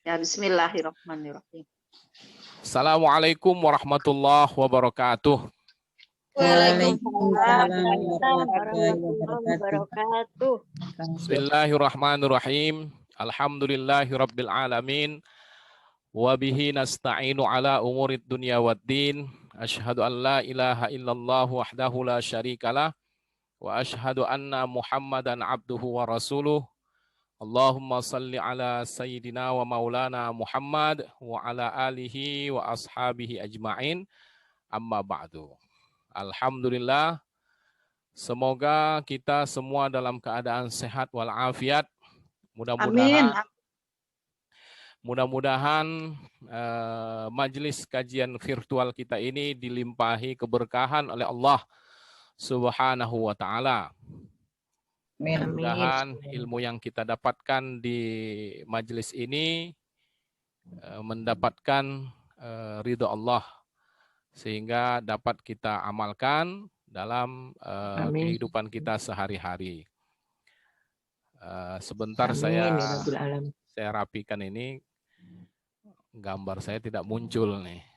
Ya, bismillahirrahmanirrahim. Assalamualaikum warahmatullahi wabarakatuh. Waalaikumsalam Waalaikumsalam warahmatullahi wabarakatuh. Bismillahirrahmanirrahim. Alhamdulillahirabbil alamin. Wa bihi nasta'inu ala umurid dunya waddin. Asyhadu an la ilaha illallah wahdahu la syarikalah wa asyhadu anna Muhammadan abduhu wa rasuluh. Allahumma salli ala sayyidina wa maulana Muhammad wa ala alihi wa ashabihi ajma'in. Amma ba'du. Alhamdulillah, semoga kita semua dalam keadaan sehat walafiat. Mudah-mudahan majelis kajian virtual kita ini dilimpahi keberkahan oleh Allah Subhanahu wa taala. Mudah-mudahan ilmu yang kita dapatkan di majelis ini mendapatkan ridha Allah sehingga dapat kita amalkan dalam kehidupan kita sehari-hari. Sebentar saya rapikan ini, gambar saya tidak muncul nih.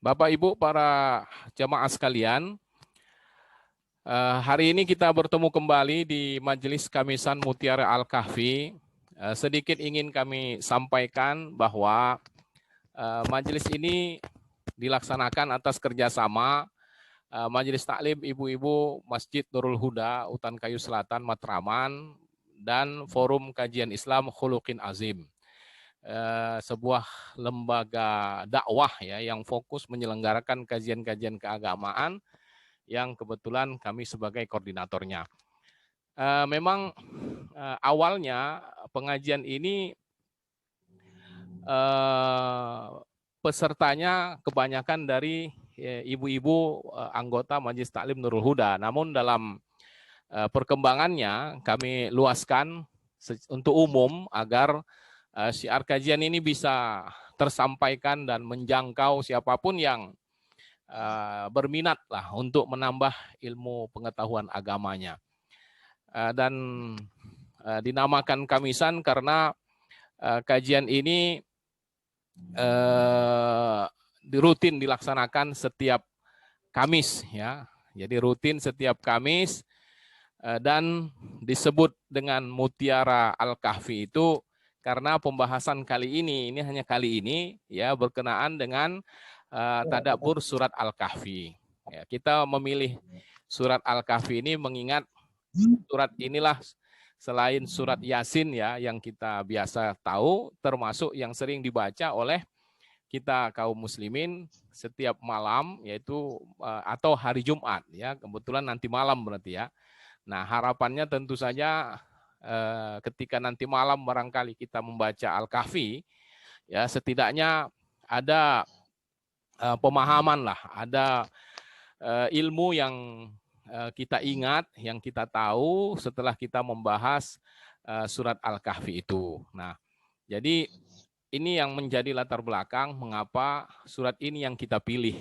Bapak Ibu para jamaah sekalian, hari ini kita bertemu kembali di Majelis Kamisan Mutiara Al-Kahfi. Sedikit ingin kami sampaikan bahwa majelis ini dilaksanakan atas kerjasama Majelis Taklim Ibu-Ibu Masjid Nurul Huda, Utan Kayu Selatan, Matraman, dan Forum Kajian Islam Khuluqin Azim. Sebuah lembaga dakwah ya yang fokus menyelenggarakan kajian-kajian keagamaan yang kebetulan kami sebagai koordinatornya. Memang awalnya pengajian ini pesertanya kebanyakan dari ibu-ibu anggota Majelis Taklim Nurul Huda. Namun dalam perkembangannya kami luaskan untuk umum agar syiar kajian ini bisa tersampaikan dan menjangkau siapapun yang berminat lah untuk menambah ilmu pengetahuan agamanya. Dan dinamakan Kamisan karena kajian ini rutin dilaksanakan setiap Kamis ya. Jadi rutin setiap Kamis dan disebut dengan Mutiara Al-Kahfi itu karena pembahasan kali ini hanya kali ini ya berkenaan dengan tadabbur surat Al-Kahfi. Ya, kita memilih surat Al-Kahfi ini mengingat surat inilah selain surat Yasin ya yang kita biasa tahu, termasuk yang sering dibaca oleh kita kaum muslimin setiap malam, yaitu atau hari Jumat ya, kebetulan nanti malam berarti ya. Nah, harapannya tentu saja ketika nanti malam barangkali kita membaca Al-Kahfi ya, setidaknya ada pemahaman lah, ada ilmu yang kita ingat, yang kita tahu setelah kita membahas surat Al-Kahfi itu. Nah, jadi ini yang menjadi latar belakang mengapa surat ini yang kita pilih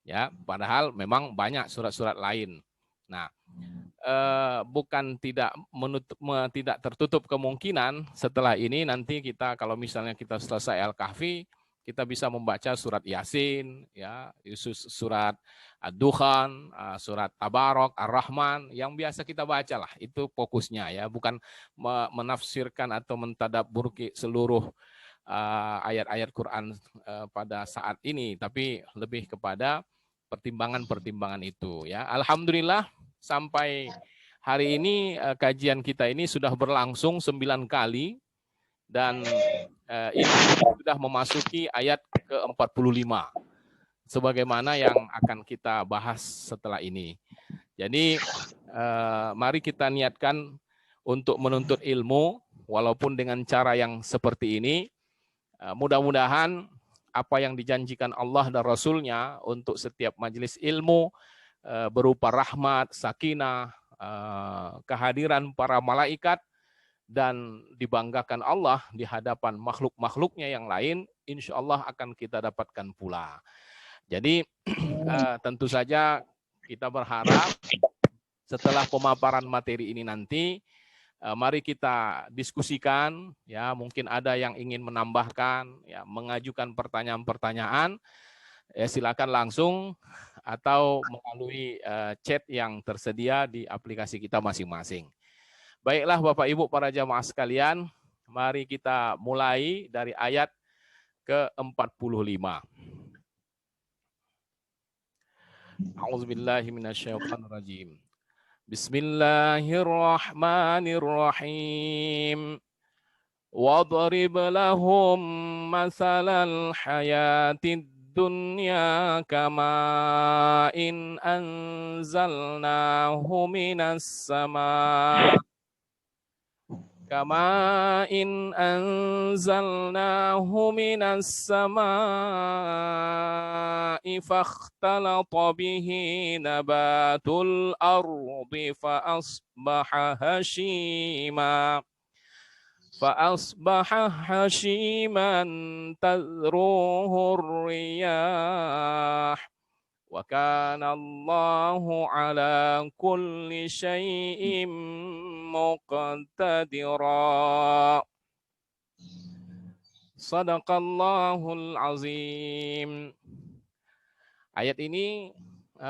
ya, padahal memang banyak surat-surat lain. Nah, bukan tidak tertutup kemungkinan setelah ini nanti kita kalau misalnya kita selesai Al-Kahfi, kita bisa membaca surat Yasin, ya, surat Ad-Dukhan, surat Tabarok, Ar-Rahman, yang biasa kita baca lah. Itu fokusnya ya, bukan menafsirkan atau mentadabbur seluruh ayat-ayat Quran pada saat ini, tapi lebih kepada pertimbangan-pertimbangan itu ya. Alhamdulillah sampai hari ini kajian kita ini sudah berlangsung 9 kali dan ini sudah memasuki ayat ke-45 sebagaimana yang akan kita bahas setelah ini. Jadi mari kita niatkan untuk menuntut ilmu walaupun dengan cara yang seperti ini. Mudah-mudahan apa yang dijanjikan Allah dan Rasul-Nya untuk setiap majelis ilmu berupa rahmat, sakinah, kehadiran para malaikat dan dibanggakan Allah di hadapan makhluk-makhluknya yang lain, insya Allah akan kita dapatkan pula. Jadi tentu saja kita berharap setelah pemaparan materi ini nanti, mari kita diskusikan, ya mungkin ada yang ingin menambahkan, ya mengajukan pertanyaan-pertanyaan, ya silakan langsung atau melalui chat yang tersedia di aplikasi kita masing-masing. Baiklah Bapak Ibu para jamaah sekalian, mari kita mulai dari ayat ke-45. A'udzubillahi minasyaitonirrajim. Bismillahirrahmanirrahim. Wadrib lahum masalal hayatid dunya kama in anzalnahu minas sama kama in anzalnahu minas samaa'i fakhtalata bihi nabatul ardi fa asbaha hashiman tadruhu riyah wa kana Allahu ala kulli syai'in muqtadira. Sadaqallahul azim. Ayat ini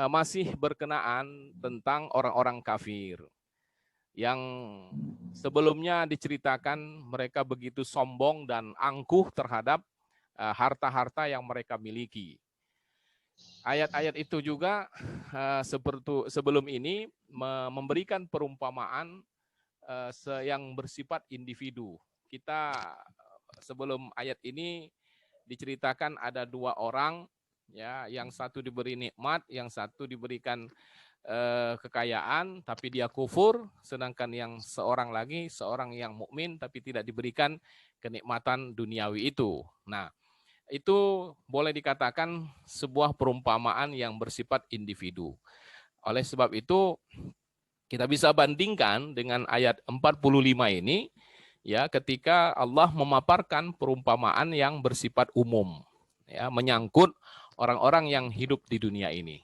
masih berkenaan tentang orang-orang kafir yang sebelumnya diceritakan mereka begitu sombong dan angkuh terhadap harta-harta yang mereka miliki. Ayat-ayat itu juga seperti sebelum ini memberikan perumpamaan yang bersifat individu. Kita sebelum ayat ini diceritakan ada dua orang, ya, yang satu diberi nikmat, yang satu diberikan kekayaan, tapi dia kufur, sedangkan yang seorang yang mukmin tapi tidak diberikan kenikmatan duniawi itu. Nah, itu boleh dikatakan sebuah perumpamaan yang bersifat individu. Oleh sebab itu kita bisa bandingkan dengan ayat 45 ini, ya, ketika Allah memaparkan perumpamaan yang bersifat umum, ya, menyangkut orang-orang yang hidup di dunia ini.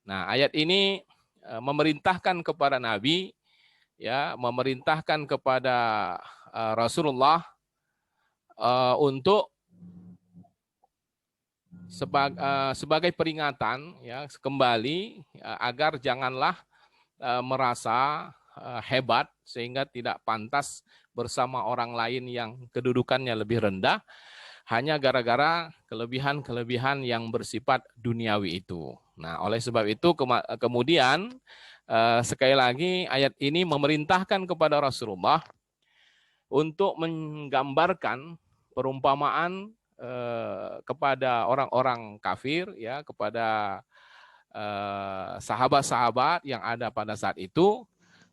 Nah, ayat ini memerintahkan kepada Nabi, ya, memerintahkan kepada Rasulullah untuk sebagai peringatan, ya, kembali agar janganlah merasa hebat sehingga tidak pantas bersama orang lain yang kedudukannya lebih rendah hanya gara-gara kelebihan-kelebihan yang bersifat duniawi itu. Nah, oleh sebab itu kemudian sekali lagi ayat ini memerintahkan kepada Rasulullah untuk menggambarkan perumpamaan kepada orang-orang kafir, ya, kepada sahabat-sahabat yang ada pada saat itu,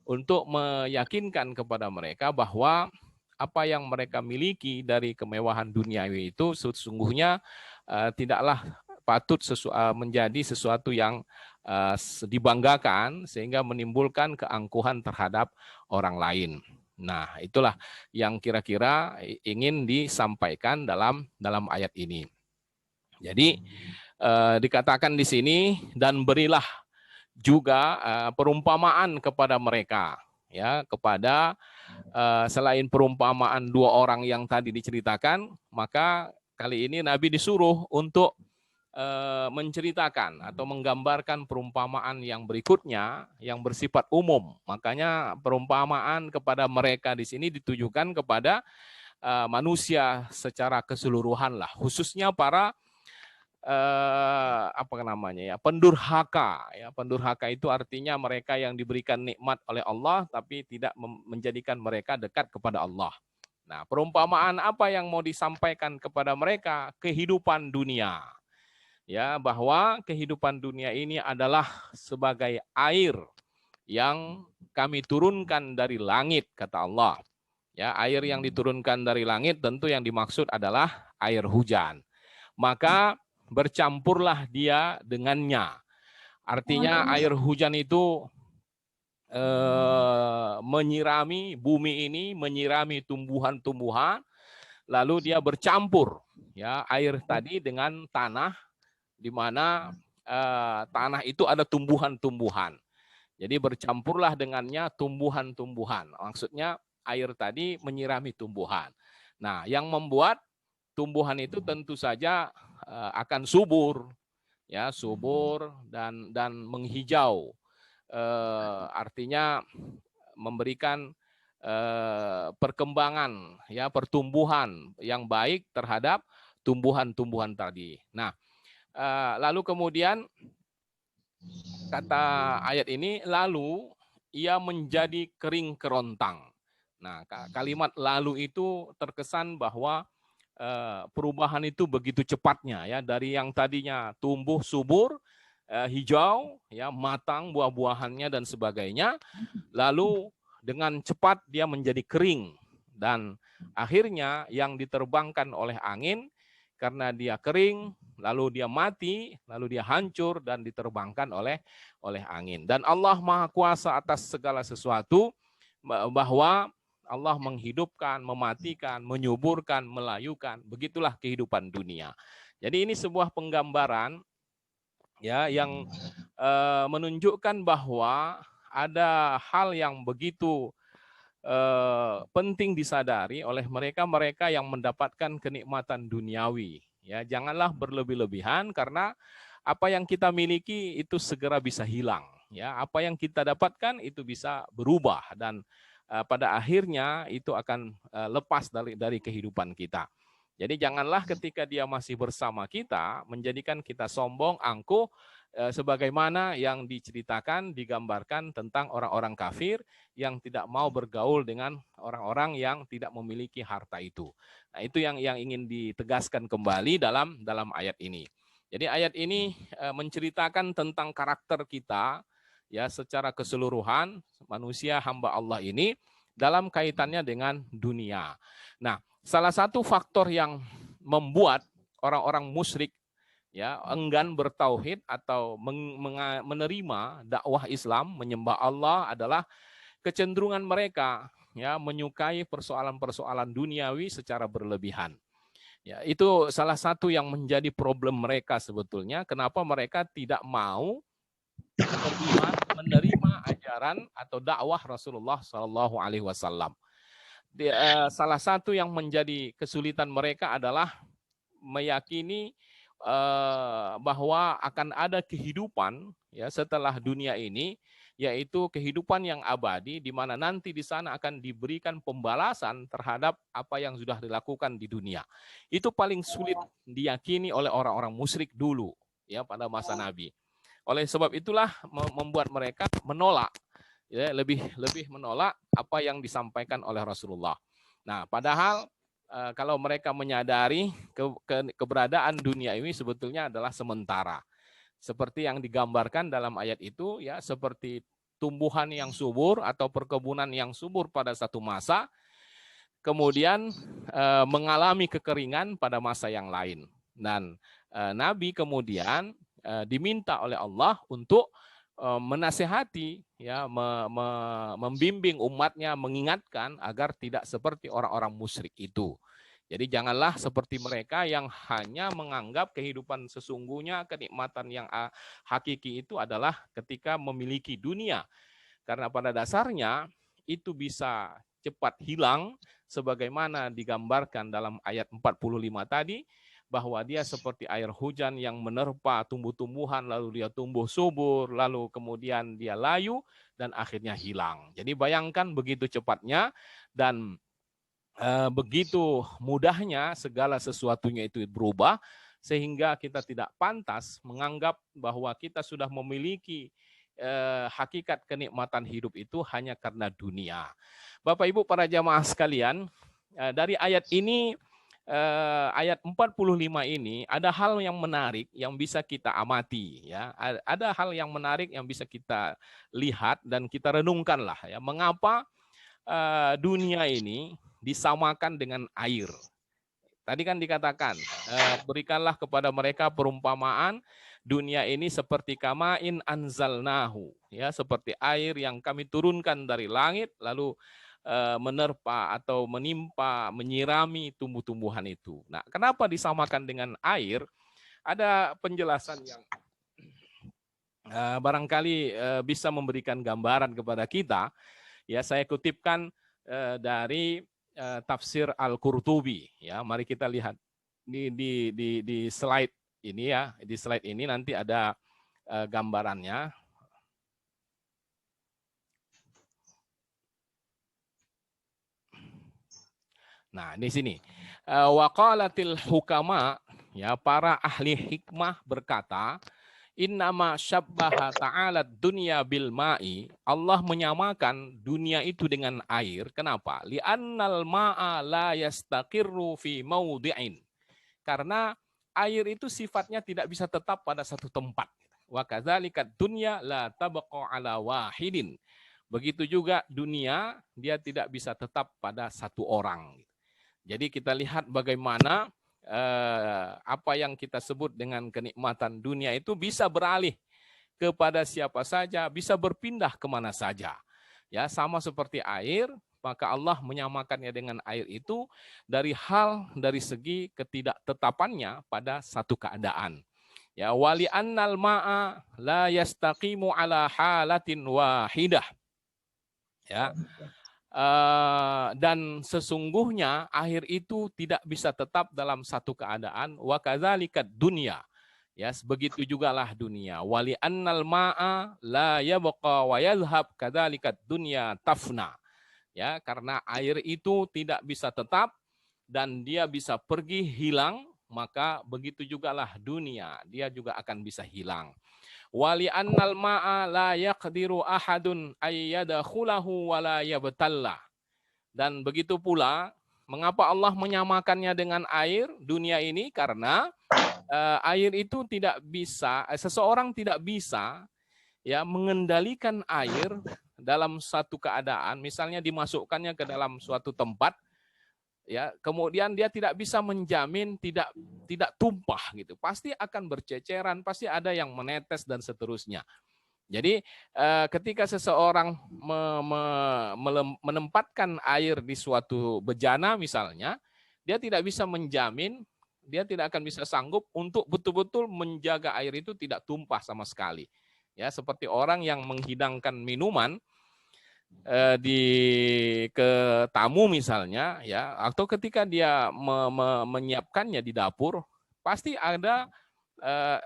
untuk meyakinkan kepada mereka bahwa apa yang mereka miliki dari kemewahan duniawi itu sesungguhnya tidaklah patut menjadi sesuatu yang dibanggakan sehingga menimbulkan keangkuhan terhadap orang lain. Nah, itulah yang kira-kira ingin disampaikan dalam ayat ini. Jadi dikatakan di sini, dan berilah juga perumpamaan kepada mereka, ya, kepada selain perumpamaan dua orang yang tadi diceritakan, maka kali ini Nabi disuruh untuk menceritakan atau menggambarkan perumpamaan yang berikutnya yang bersifat umum. Makanya perumpamaan kepada mereka di sini ditujukan kepada manusia secara keseluruhan lah, khususnya para pendurhaka, ya. Pendurhaka itu artinya mereka yang diberikan nikmat oleh Allah tapi tidak menjadikan mereka dekat kepada Allah. Nah, perumpamaan apa yang mau disampaikan kepada mereka? Kehidupan dunia. Ya, bahwa kehidupan dunia ini adalah sebagai air yang kami turunkan dari langit, kata Allah. Ya, air yang diturunkan dari langit tentu yang dimaksud adalah air hujan. Maka bercampurlah dia dengannya. Artinya air hujan itu menyirami bumi ini, menyirami tumbuhan-tumbuhan, lalu dia bercampur ya air tadi dengan tanah, di mana tanah itu ada tumbuhan-tumbuhan. Jadi bercampurlah dengannya tumbuhan-tumbuhan. Maksudnya air tadi menyirami tumbuhan. Nah, yang membuat tumbuhan itu tentu saja akan subur, ya subur dan menghijau. Artinya memberikan perkembangan, ya pertumbuhan yang baik terhadap tumbuhan-tumbuhan tadi. Nah, lalu kemudian kata ayat ini, lalu ia menjadi kering kerontang. Nah, kalimat lalu itu terkesan bahwa perubahan itu begitu cepatnya, ya, dari yang tadinya tumbuh subur, hijau, ya matang buah-buahannya dan sebagainya, lalu dengan cepat dia menjadi kering, dan akhirnya yang diterbangkan oleh angin karena dia kering, lalu dia mati, lalu dia hancur dan diterbangkan oleh angin. Dan Allah Maha Kuasa atas segala sesuatu, bahwa Allah menghidupkan, mematikan, menyuburkan, melayukan. Begitulah kehidupan dunia. Jadi ini sebuah penggambaran, ya, yang menunjukkan bahwa ada hal yang begitu penting disadari oleh mereka yang mendapatkan kenikmatan duniawi. Ya, janganlah berlebih-lebihan, karena apa yang kita miliki itu segera bisa hilang. Ya, apa yang kita dapatkan itu bisa berubah, dan pada akhirnya itu akan lepas dari kehidupan kita. Jadi janganlah ketika dia masih bersama kita menjadikan kita sombong, angkuh, sebagaimana yang diceritakan, digambarkan tentang orang-orang kafir yang tidak mau bergaul dengan orang-orang yang tidak memiliki harta itu. Nah, itu yang ingin ditegaskan kembali dalam ayat ini. Jadi ayat ini menceritakan tentang karakter kita, ya, secara keseluruhan manusia hamba Allah ini dalam kaitannya dengan dunia. Nah, salah satu faktor yang membuat orang-orang musyrik, ya, enggan bertauhid atau menerima dakwah Islam, menyembah Allah, adalah kecenderungan mereka, ya, menyukai persoalan-persoalan duniawi secara berlebihan. Ya, itu salah satu yang menjadi problem mereka sebetulnya. Kenapa mereka tidak mau beriman, menerima ajaran atau dakwah Rasulullah Shallallahu Alaihi Wasallam. Salah satu yang menjadi kesulitan mereka adalah meyakini bahwa akan ada kehidupan, ya, setelah dunia ini, yaitu kehidupan yang abadi, di mana nanti di sana akan diberikan pembalasan terhadap apa yang sudah dilakukan di dunia. Itu paling sulit diyakini oleh orang-orang musyrik dulu, ya, pada masa Nabi. Oleh sebab itulah membuat mereka menolak, ya, lebih menolak apa yang disampaikan oleh Rasulullah. Nah, padahal kalau mereka menyadari keberadaan dunia ini sebetulnya adalah sementara. Seperti yang digambarkan dalam ayat itu, ya, seperti tumbuhan yang subur atau perkebunan yang subur pada satu masa, kemudian mengalami kekeringan pada masa yang lain. Dan Nabi kemudian diminta oleh Allah untuk menasehati, ya, membimbing umatnya, mengingatkan agar tidak seperti orang-orang musyrik itu. Jadi janganlah seperti mereka yang hanya menganggap kehidupan sesungguhnya, kenikmatan yang hakiki itu adalah ketika memiliki dunia. Karena pada dasarnya itu bisa cepat hilang, sebagaimana digambarkan dalam ayat 45 tadi, bahwa dia seperti air hujan yang menerpa tumbuh-tumbuhan, lalu dia tumbuh subur, lalu kemudian dia layu, dan akhirnya hilang. Jadi bayangkan begitu cepatnya dan begitu mudahnya segala sesuatunya itu berubah, sehingga kita tidak pantas menganggap bahwa kita sudah memiliki hakikat kenikmatan hidup itu hanya karena dunia. Bapak Ibu para jamaah sekalian, dari ayat ini, ayat 45 ini ada hal yang menarik yang bisa kita amati, ya. Ada hal yang menarik yang bisa kita lihat dan kita renungkanlah, ya, mengapa dunia ini disamakan dengan air. Tadi kan dikatakan, berikanlah kepada mereka perumpamaan dunia ini seperti kamain anzalnahu, ya, seperti air yang kami turunkan dari langit lalu menerpa atau menimpa, menyirami tumbuh-tumbuhan itu. Nah, kenapa disamakan dengan air? Ada penjelasan yang barangkali bisa memberikan gambaran kepada kita. Ya, saya kutipkan dari tafsir Al-Qurtubi. Ya, mari kita lihat di slide ini ya. Di slide ini nanti ada gambarannya. Nah, di sini waqalatil hukama, ya, para ahli hikmah berkata, innama syabbaha ta'ala dunya bil ma'i, Allah menyamakan dunia itu dengan air. Kenapa? Li'annal ma'a la yastaqirru fi mawdi'in. Karena air itu sifatnya tidak bisa tetap pada satu tempat. Wa kadzalika dunya la tabqa ala wahidin. Begitu juga dunia, dia tidak bisa tetap pada satu orang. Jadi kita lihat bagaimana apa yang kita sebut dengan kenikmatan dunia itu bisa beralih kepada siapa saja, bisa berpindah kemana saja. Ya, sama seperti air, maka Allah menyamakannya dengan air itu dari segi ketidaktetapannya pada satu keadaan. Ya, wali annal ma'a la yastaqimu ala halatin wahidah. Ya. Dan sesungguhnya air itu tidak bisa tetap dalam satu keadaan. Wa kadzalika dunya, ya, begitu jugalah dunia. Wali annal ma'a la yabqa wa yadhhab kadzalika dunya tafna, ya, karena air itu tidak bisa tetap dan dia bisa pergi hilang, maka begitu jugalah dunia, dia juga akan bisa hilang. Wali annal ma'a la yaqdiru ahadun ayyadakhulahu wa la yabtalla. Dan begitu pula, mengapa Allah menyamakannya dengan air dunia ini? Karena air itu tidak bisa, seseorang tidak bisa, ya, mengendalikan air dalam satu keadaan, misalnya dimasukkannya ke dalam suatu tempat, ya, kemudian dia tidak bisa menjamin tidak tumpah gitu. Pasti akan berceceran, pasti ada yang menetes dan seterusnya. Jadi ketika seseorang menempatkan air di suatu bejana misalnya, dia tidak bisa menjamin, dia tidak akan bisa sanggup untuk betul-betul menjaga air itu tidak tumpah sama sekali. Ya, seperti orang yang menghidangkan minuman ke tamu misalnya, ya, atau ketika dia menyiapkannya di dapur, pasti ada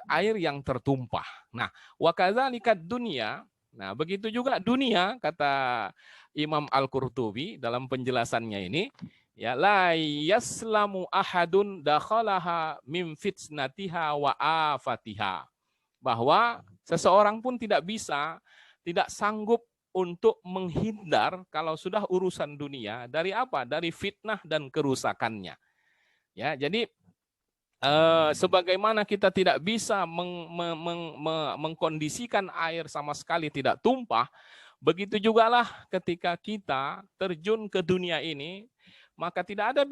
air yang tertumpah. Nah, wa kadzalika dunya. Nah, begitu juga dunia, kata Imam Al-Qurtubi dalam penjelasannya ini, ya, la yaslamu ahadun dakhalaha min fitnatiha wa afatiha. Bahwa seseorang pun tidak sanggup untuk menghindar kalau sudah urusan dunia dari apa? Dari fitnah dan kerusakannya. Ya, jadi sebagaimana kita tidak bisa mengkondisikan air sama sekali tidak tumpah, begitu jugalah ketika kita terjun ke dunia ini, maka tidak ada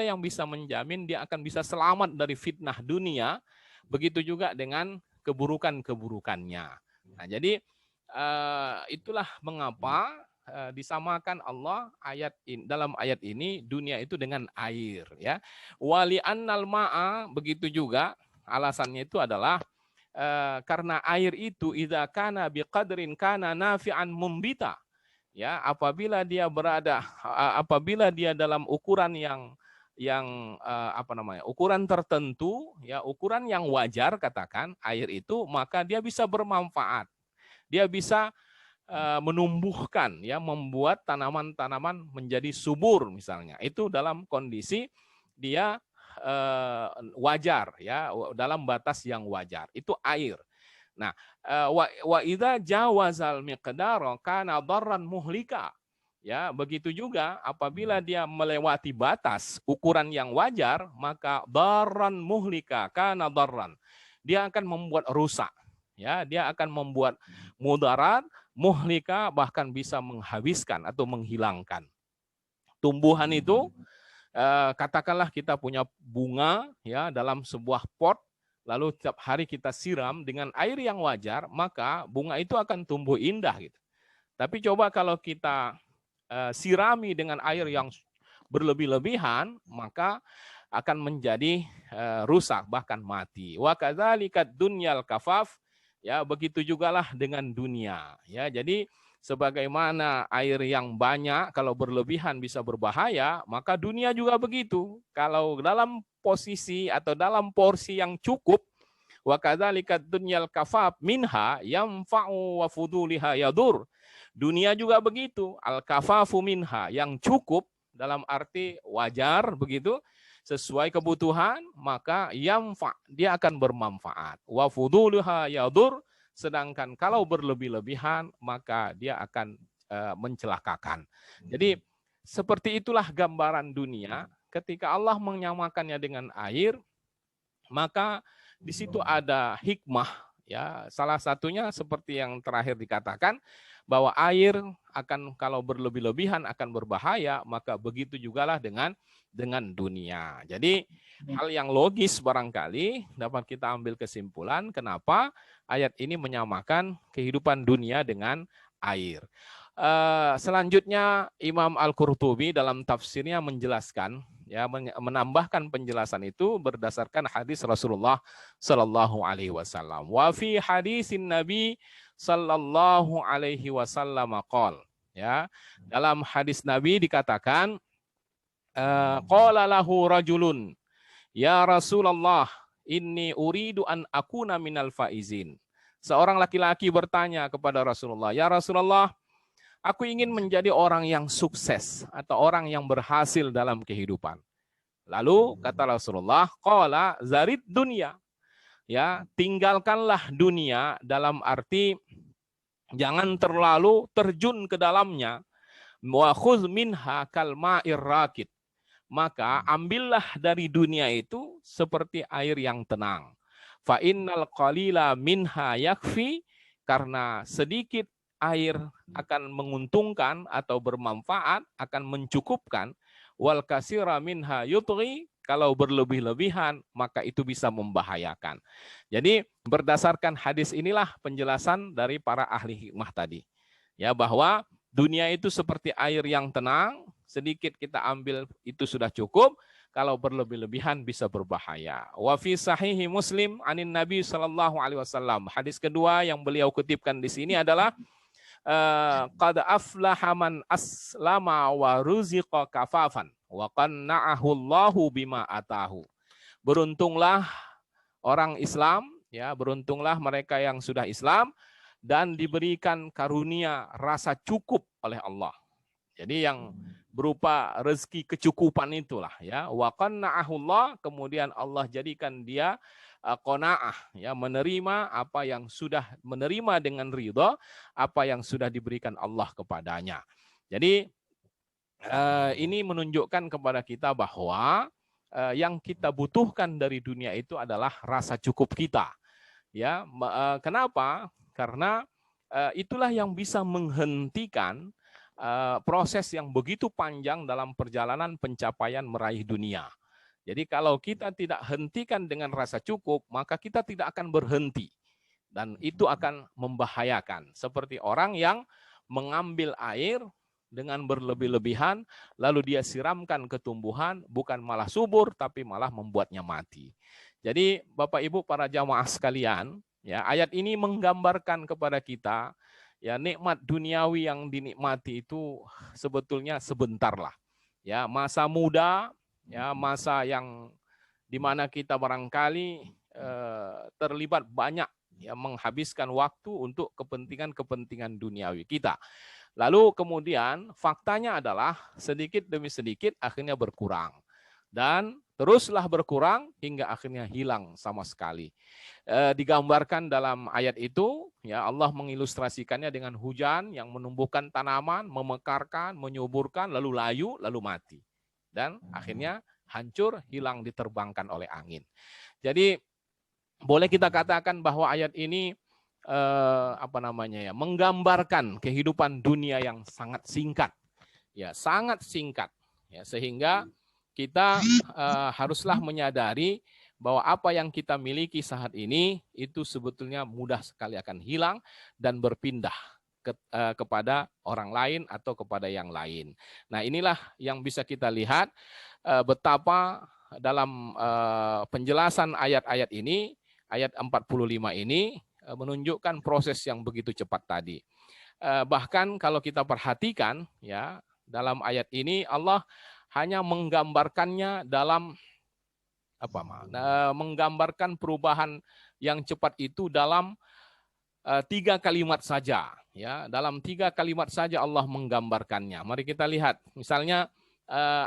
yang bisa menjamin dia akan bisa selamat dari fitnah dunia, begitu juga dengan keburukan-keburukannya. Nah, jadi itulah mengapa disamakan Allah dalam ayat ini dunia itu dengan air, ya. Wali annal ma'a, begitu juga alasannya itu adalah karena air itu idza kana biqadrin kana nafi'an mumbita, ya, apabila dia dalam ukuran ukuran tertentu, ya, ukuran yang wajar, katakan air itu, maka dia bisa bermanfaat. Dia bisa menumbuhkan, ya, membuat tanaman-tanaman menjadi subur misalnya. Itu dalam kondisi dia wajar, ya, dalam batas yang wajar. Itu air. Nah, wa idza jawazal miqdara kana darran muhlika. Ya, begitu juga apabila dia melewati batas ukuran yang wajar, maka darran muhlika kana darran. Dia akan membuat rusak. Ya, dia akan membuat mudarat, muhlika, bahkan bisa menghabiskan atau menghilangkan. Tumbuhan itu, katakanlah kita punya bunga, ya, dalam sebuah pot, lalu setiap hari kita siram dengan air yang wajar, maka bunga itu akan tumbuh indah gitu. Tapi coba kalau kita sirami dengan air yang berlebih-lebihan, maka akan menjadi rusak, bahkan mati. Wa kadzalika dunyal kafaf, ya begitu jugalah dengan dunia. Ya, jadi sebagaimana air yang banyak kalau berlebihan bisa berbahaya, maka dunia juga begitu. Kalau dalam posisi atau dalam porsi yang cukup, wa kadzalika dunyal kafaf minha yanfa'u wa fuduliha yadur. Dunia juga begitu, al kafafu minha, yang cukup dalam arti wajar begitu, sesuai kebutuhan, maka yanfa, dia akan bermanfaat. Wa fuduliha yadur, sedangkan kalau berlebih-lebihan maka dia akan mencelakakan. Jadi seperti itulah gambaran dunia. Ketika Allah menyamakannya dengan air, maka di situ ada hikmah, ya. Salah satunya seperti yang terakhir dikatakan, bahwa air akan kalau berlebih-lebihan akan berbahaya, maka begitu jugalah dengan dunia. Jadi hal yang logis barangkali dapat kita ambil kesimpulan kenapa ayat ini menyamakan kehidupan dunia dengan air. Selanjutnya Imam Al-Qurtubi dalam tafsirnya menjelaskan, ya, menambahkan penjelasan itu berdasarkan hadis Rasulullah Sallallahu Alaihi Wasallam. Wa fi hadisin Nabi Sallallahu Alaihi Wasallam qol, ya, dalam hadis Nabi dikatakan, qala lahu rajulun, ya Rasulullah, inni uridu an akuna minal faizin. Seorang laki-laki bertanya kepada Rasulullah, ya Rasulullah, aku ingin menjadi orang yang sukses atau orang yang berhasil dalam kehidupan. Lalu kata Rasulullah, qala zarid dunya. Ya, tinggalkanlah dunia dalam arti jangan terlalu terjun ke dalamnya. Wa khudz minha kal ma'ir rakid. Maka ambillah dari dunia itu seperti air yang tenang. Fa innal qalila minha yakfi, karena sedikit air akan menguntungkan atau bermanfaat, akan mencukupkan. Wal kasira minha yutghi, kalau berlebih-lebihan maka itu bisa membahayakan. Jadi berdasarkan hadis inilah penjelasan dari para ahli hikmah tadi. Ya, bahwa dunia itu seperti air yang tenang, sedikit kita ambil itu sudah cukup, kalau berlebih-lebihan bisa berbahaya. Wa fi sahihi Muslim anin Nabi sallallahu alaihi wasallam. Hadis kedua yang beliau kutipkan di sini adalah qad aflaha man aslama wa ruziqa kafafan wa qanna'ahu Allahu bima atahu. Beruntunglah orang Islam, ya, beruntunglah mereka yang sudah Islam dan diberikan karunia rasa cukup oleh Allah. Jadi yang berupa rezeki kecukupan itulah, ya, wa qanna'ahu Allah, kemudian Allah jadikan dia qanaah, ya, menerima apa yang sudah, menerima dengan ridha apa yang sudah diberikan Allah kepadanya. Jadi ini menunjukkan kepada kita bahwa yang kita butuhkan dari dunia itu adalah rasa cukup kita. Ya, kenapa? Karena itulah yang bisa menghentikan proses yang begitu panjang dalam perjalanan pencapaian meraih dunia. Jadi kalau kita tidak hentikan dengan rasa cukup, maka kita tidak akan berhenti. Dan itu akan membahayakan. Seperti orang yang mengambil air dengan berlebih-lebihan, lalu dia siramkan ke tumbuhan, bukan malah subur, tapi malah membuatnya mati. Jadi Bapak Ibu para jamaah sekalian, ya, ayat ini menggambarkan kepada kita, ya, nikmat duniawi yang dinikmati itu sebetulnya sebentar lah. Ya, masa muda, ya, masa yang dimana kita barangkali terlibat banyak, ya, menghabiskan waktu untuk kepentingan-kepentingan duniawi kita. Lalu kemudian faktanya adalah sedikit demi sedikit akhirnya berkurang. Dan teruslah berkurang hingga akhirnya hilang sama sekali. Digambarkan dalam ayat itu, ya, Allah mengilustrasikannya dengan hujan yang menumbuhkan tanaman, memekarkan, menyuburkan, lalu layu, lalu mati. Dan akhirnya hancur, hilang, diterbangkan oleh angin. Jadi boleh kita katakan bahwa ayat ini menggambarkan kehidupan dunia yang sangat singkat, ya, sangat singkat, ya, sehingga kita haruslah menyadari bahwa apa yang kita miliki saat ini itu sebetulnya mudah sekali akan hilang dan berpindah kepada orang lain atau kepada yang lain. Nah, inilah yang bisa kita lihat betapa dalam penjelasan ayat-ayat ini, ayat 45 ini menunjukkan proses yang begitu cepat tadi. Bahkan kalau kita perhatikan ya, dalam ayat ini Allah hanya menggambarkannya dalam menggambarkan perubahan yang cepat itu dalam 3 kalimat saja, ya. Dalam 3 kalimat saja Allah menggambarkannya. Mari kita lihat, misalnya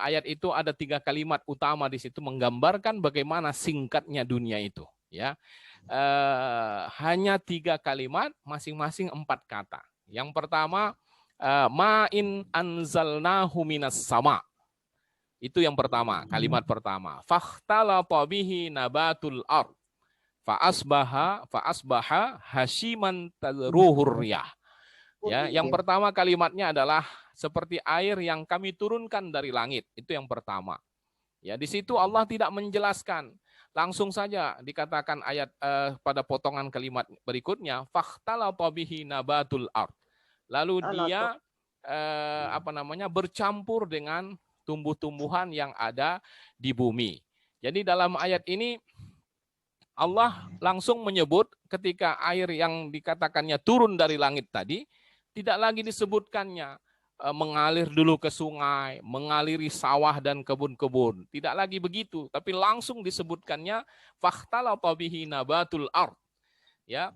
ayat itu ada 3 kalimat utama di situ menggambarkan bagaimana singkatnya dunia itu, ya. Hanya 3 kalimat, masing-masing 4 kata. Yang pertama, ma'in anzalnahu minas sama. Itu yang pertama, kalimat pertama. Fakhtalata bihi nabatul ard. Fa'asbaha hashiman tadruhur riyah. Ya, yang pertama kalimatnya adalah seperti air yang kami turunkan dari langit. Itu yang pertama. Ya, di situ Allah tidak menjelaskan. Langsung saja dikatakan ayat pada potongan kalimat berikutnya, fakhtalata bihi nabatul ard. Lalu dia bercampur dengan tumbuh-tumbuhan yang ada di bumi. Jadi dalam ayat ini Allah langsung menyebut ketika air yang dikatakannya turun dari langit tadi, tidak lagi disebutkannya mengalir dulu ke sungai, mengaliri sawah dan kebun-kebun. Tidak lagi begitu, tapi langsung disebutkannya fakhtalata bihi nabatul ard. Ya,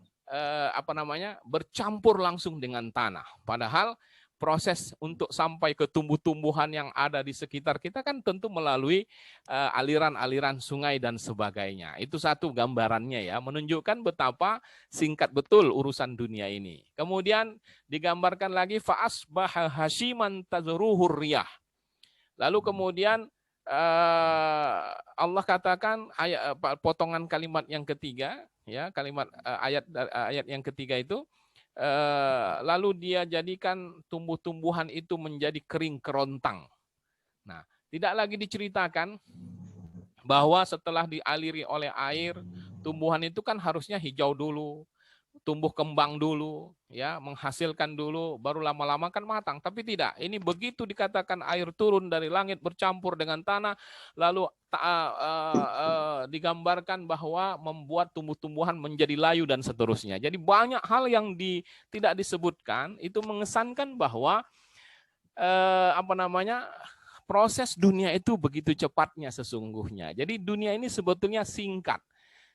bercampur langsung dengan tanah. Padahal proses untuk sampai ke tumbuh-tumbuhan yang ada di sekitar kita kan tentu melalui aliran-aliran sungai dan sebagainya. Itu satu gambarannya ya, menunjukkan betapa singkat betul urusan dunia ini. Kemudian digambarkan lagi fa'asbaha hashiman tadruhur riyah. Lalu kemudian Allah katakan potongan kalimat yang ketiga, ya, kalimat ayat yang ketiga itu, lalu dia jadikan tumbuh-tumbuhan itu menjadi kering kerontang. Nah, tidak lagi diceritakan bahwa setelah dialiri oleh air, tumbuhan itu kan harusnya hijau dulu, tumbuh kembang dulu, ya, menghasilkan dulu, baru lama-lama kan matang. Tapi tidak, ini begitu dikatakan air turun dari langit bercampur dengan tanah, lalu digambarkan bahwa membuat tumbuh-tumbuhan menjadi layu dan seterusnya. Jadi banyak hal yang tidak disebutkan, itu mengesankan bahwa proses dunia itu begitu cepatnya sesungguhnya. Jadi dunia ini sebetulnya singkat,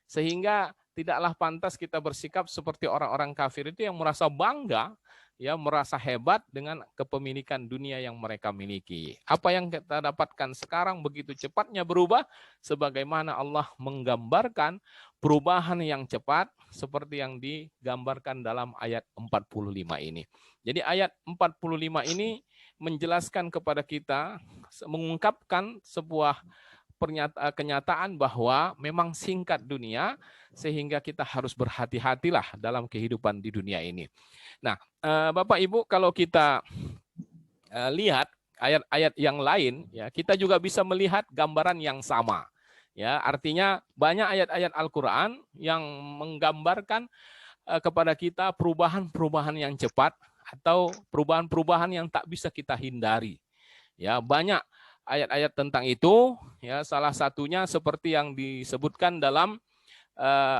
sehingga tidaklah pantas kita bersikap seperti orang-orang kafir itu yang merasa bangga, ya, merasa hebat dengan kepemilikan dunia yang mereka miliki. Apa yang kita dapatkan sekarang begitu cepatnya berubah, sebagaimana Allah menggambarkan perubahan yang cepat seperti yang digambarkan dalam ayat 45 ini. Jadi ayat 45 ini menjelaskan kepada kita, mengungkapkan sebuah kenyataan bahwa memang singkat dunia, sehingga kita harus berhati-hatilah dalam kehidupan di dunia ini. Nah, Bapak Ibu, kalau kita lihat ayat-ayat yang lain, ya, kita juga bisa melihat gambaran yang sama. Ya, artinya banyak ayat-ayat Al-Quran yang menggambarkan kepada kita perubahan-perubahan yang cepat atau perubahan-perubahan yang tak bisa kita hindari. Ya, banyak ayat-ayat tentang itu, ya, salah satunya seperti yang disebutkan dalam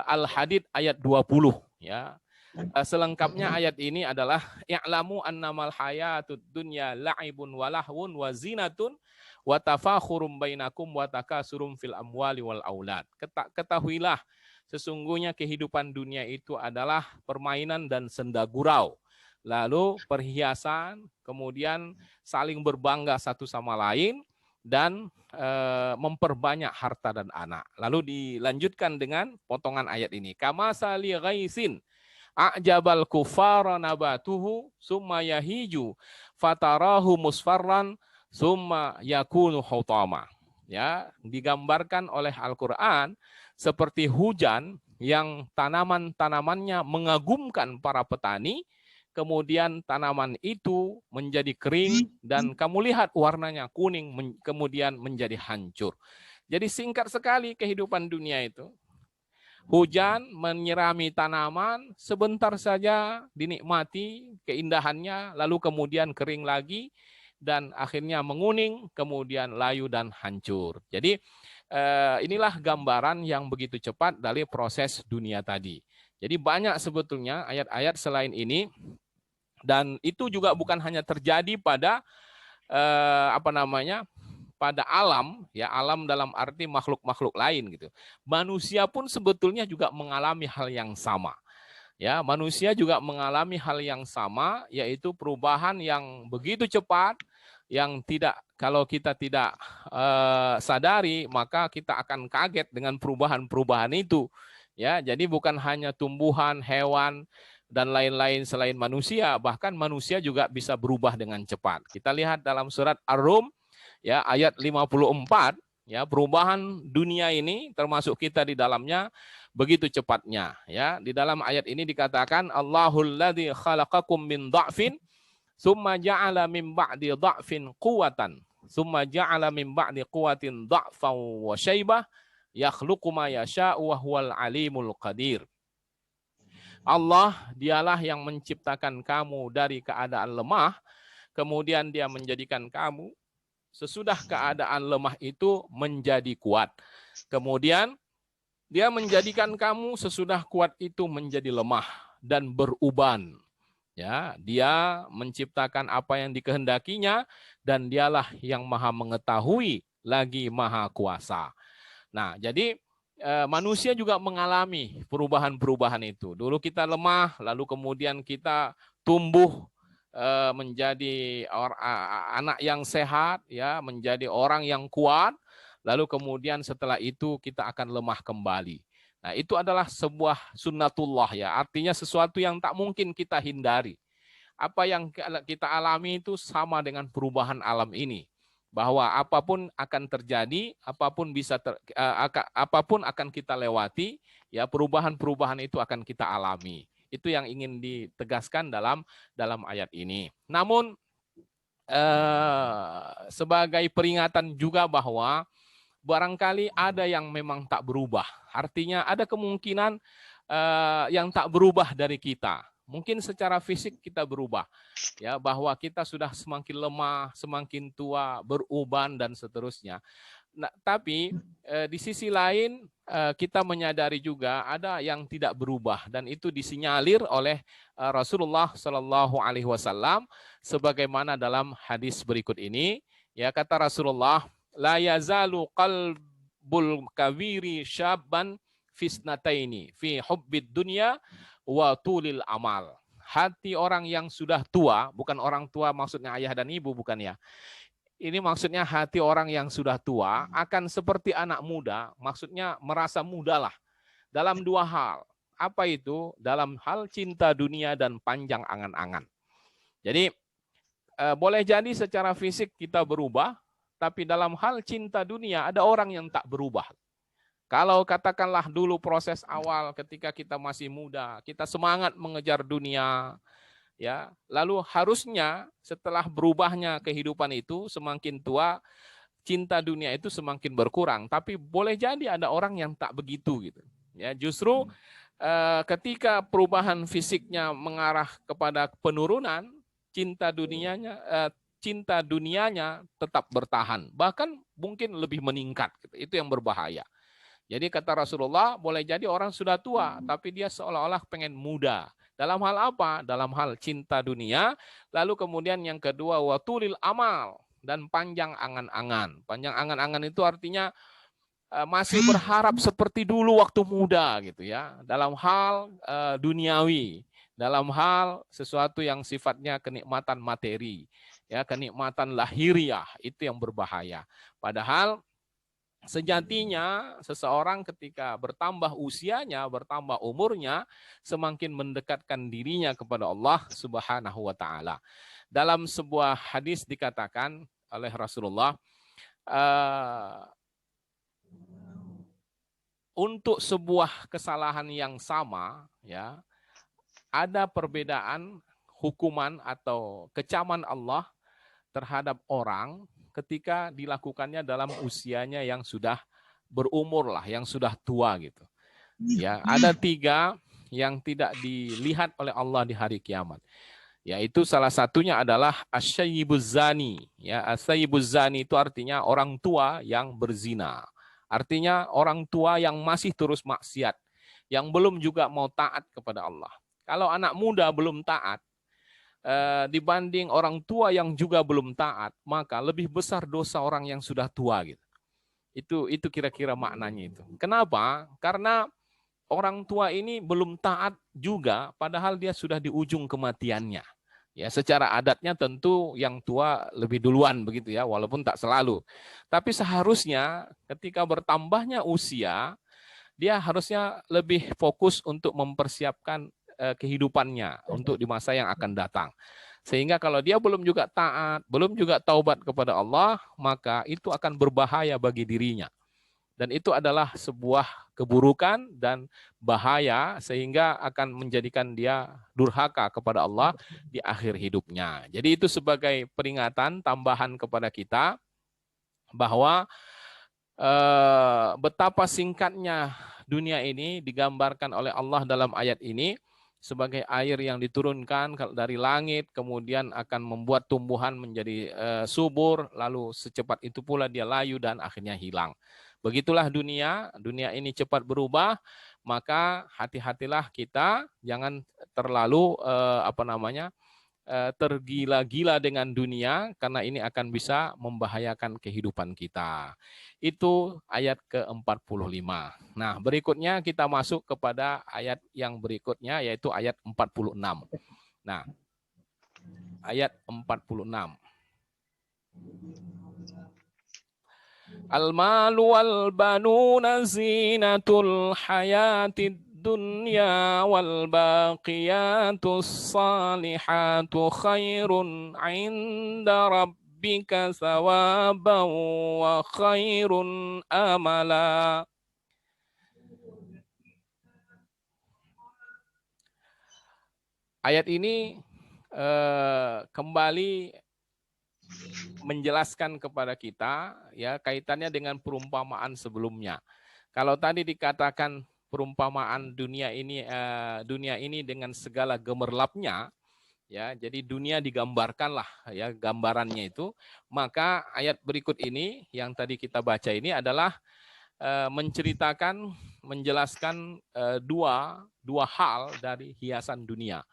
Al-Hadid ayat 20, ya. Selengkapnya ayat ini adalah i'lamu annamal hayatud dunya la'ibun wa lahwun wa zinatun wa tafakhurum bainakum wa takasurum fil amwali wal aulad. Ketahuilah sesungguhnya kehidupan dunia itu adalah permainan dan senda gurau. Lalu perhiasan, kemudian saling berbangga satu sama lain, dan memperbanyak harta dan anak. Lalu dilanjutkan dengan potongan ayat ini. Kama sali ghaisin a'jabal kufara nabatuhu summa yahiju fatarahu musfarran summa yakunu hutama. Ya, digambarkan oleh Al-Qur'an seperti hujan yang tanaman-tanamannya mengagumkan para petani, kemudian tanaman itu menjadi kering dan kamu lihat warnanya kuning, kemudian menjadi hancur. Jadi singkat sekali kehidupan dunia itu. Hujan menyirami tanaman, sebentar saja dinikmati keindahannya, lalu kemudian kering lagi, dan akhirnya menguning, kemudian layu dan hancur. Jadi inilah gambaran yang begitu cepat dari proses dunia tadi. Jadi banyak sebetulnya ayat-ayat selain ini, dan itu juga bukan hanya terjadi pada pada alam, ya, alam dalam arti makhluk-makhluk lain gitu. Manusia pun sebetulnya juga mengalami hal yang sama. Ya, manusia juga mengalami hal yang sama, yaitu perubahan yang begitu cepat, yang tidak, kalau kita tidak sadari, maka kita akan kaget dengan perubahan-perubahan itu. Ya, jadi bukan hanya tumbuhan, hewan dan lain-lain selain manusia, bahkan manusia juga bisa berubah dengan cepat. Kita lihat dalam surat Ar-Rum, ya, ayat 54, ya, perubahan dunia ini termasuk kita di dalamnya begitu cepatnya, ya. Di dalam ayat ini dikatakan Allahul ladzi khalaqakum min dha'fin tsumma ja'ala min ba'di dha'fin quwwatan tsumma ja'ala min ba'di quwwatin dha'fan wa syaibah yakhluqu ma yasha'u wa huwal alimul qadir. Allah dialah yang menciptakan kamu dari keadaan lemah, kemudian dia menjadikan kamu sesudah keadaan lemah itu menjadi kuat. Kemudian dia menjadikan kamu sesudah kuat itu menjadi lemah dan beruban. Ya, dia menciptakan apa yang dikehendakinya dan dialah yang maha mengetahui lagi maha kuasa. Nah, jadi manusia juga mengalami perubahan-perubahan itu. Dulu kita lemah, lalu kemudian kita tumbuh menjadi anak yang sehat, ya, menjadi orang yang kuat, lalu kemudian setelah itu kita akan lemah kembali. Nah, itu adalah sebuah sunnatullah, ya, artinya sesuatu yang tak mungkin kita hindari. Apa yang kita alami itu sama dengan perubahan alam ini, bahwa apapun akan terjadi, apapun apapun akan kita lewati, ya, perubahan-perubahan itu akan kita alami. Itu yang ingin ditegaskan dalam ayat ini. Namun sebagai peringatan juga bahwa barangkali ada yang memang tak berubah. Artinya ada kemungkinan yang tak berubah dari kita. Mungkin secara fisik kita berubah, ya, bahwa kita sudah semakin lemah, semakin tua, beruban dan seterusnya. Nah, tapi di sisi lain kita menyadari juga ada yang tidak berubah, dan itu disinyalir oleh Rasulullah Shallallahu Alaihi Wasallam sebagaimana dalam hadis berikut ini. Ya, kata Rasulullah, la yazalu qalbul kawiri syabban fisnataini fi hubbid dunya wa tulil amal. Hati orang yang sudah tua, bukan orang tua maksudnya ayah dan ibu, bukan, ya. Ini maksudnya hati orang yang sudah tua akan seperti anak muda, maksudnya merasa muda lah dalam dua hal. Apa itu? Dalam hal cinta dunia dan panjang angan-angan. Jadi boleh jadi secara fisik kita berubah, tapi dalam hal cinta dunia ada orang yang tak berubah. Kalau katakanlah dulu proses awal ketika kita masih muda, kita semangat mengejar dunia, ya, lalu harusnya setelah berubahnya kehidupan itu semakin tua, cinta dunia itu semakin berkurang. Tapi boleh jadi ada orang yang tak begitu gitu. Ya, justru ketika perubahan fisiknya mengarah kepada penurunan, cinta dunianya tetap bertahan, bahkan mungkin lebih meningkat. Itu yang berbahaya. Jadi kata Rasulullah, boleh jadi orang sudah tua, tapi dia seolah-olah pengen muda. Dalam hal apa? Dalam hal cinta dunia. Lalu kemudian yang kedua, watulil amal, dan panjang angan-angan. Panjang angan-angan itu artinya masih berharap seperti dulu waktu muda gitu, ya. Dalam hal duniawi, dalam hal sesuatu yang sifatnya kenikmatan materi, ya, kenikmatan lahiriah, itu yang berbahaya. Padahal sejatinya seseorang ketika bertambah usianya, bertambah umurnya, semakin mendekatkan dirinya kepada Allah Subhanahu wa taala. Dalam sebuah hadis dikatakan oleh Rasulullah, untuk sebuah kesalahan yang sama, ya, ada perbedaan hukuman atau kecaman Allah terhadap orang ketika dilakukannya dalam usianya yang sudah berumur lah, yang sudah tua gitu. Ya, ada 3 yang tidak dilihat oleh Allah di hari kiamat. Yaitu salah satunya adalah asyayyibuz zani. Ya, asyayyibuz zani itu artinya orang tua yang berzina. Artinya orang tua yang masih terus maksiat, yang belum juga mau taat kepada Allah. Kalau anak muda belum taat, dibanding orang tua yang juga belum taat, maka lebih besar dosa orang yang sudah tua gitu. Itu kira-kira maknanya itu. Kenapa? Karena orang tua ini belum taat juga, padahal dia sudah di ujung kematiannya. Ya, secara adatnya tentu yang tua lebih duluan begitu ya, walaupun tak selalu. Tapi seharusnya ketika bertambahnya usia, dia harusnya lebih fokus untuk mempersiapkan kehidupannya untuk di masa yang akan datang. Sehingga kalau dia belum juga taat, belum juga taubat kepada Allah, maka itu akan berbahaya bagi dirinya. Dan itu adalah sebuah keburukan dan bahaya sehingga akan menjadikan dia durhaka kepada Allah di akhir hidupnya. Jadi itu sebagai peringatan tambahan kepada kita bahwa betapa singkatnya dunia ini digambarkan oleh Allah dalam ayat ini sebagai air yang diturunkan dari langit, kemudian akan membuat tumbuhan menjadi subur, lalu secepat itu pula dia layu dan akhirnya hilang. Begitulah dunia ini cepat berubah, maka hati-hatilah kita, jangan terlalu tergila-gila dengan dunia, karena ini akan bisa membahayakan kehidupan kita. Itu ayat ke-45. Nah, berikutnya kita masuk kepada ayat yang berikutnya, yaitu ayat 46. Nah, ayat 46. Al-malu wal banuna zinatul hayatid dunya wal baqiyatus salihatu khairun 'inda rabbika thawaban wa khairun amala. Ayat ini kembali menjelaskan kepada kita ya kaitannya dengan perumpamaan sebelumnya. Kalau tadi dikatakan perumpamaan dunia ini dengan segala gemerlapnya, ya, jadi dunia digambarkanlah ya gambarannya itu, maka ayat berikut ini yang tadi kita baca ini adalah menjelaskan dua hal dari hiasan dunia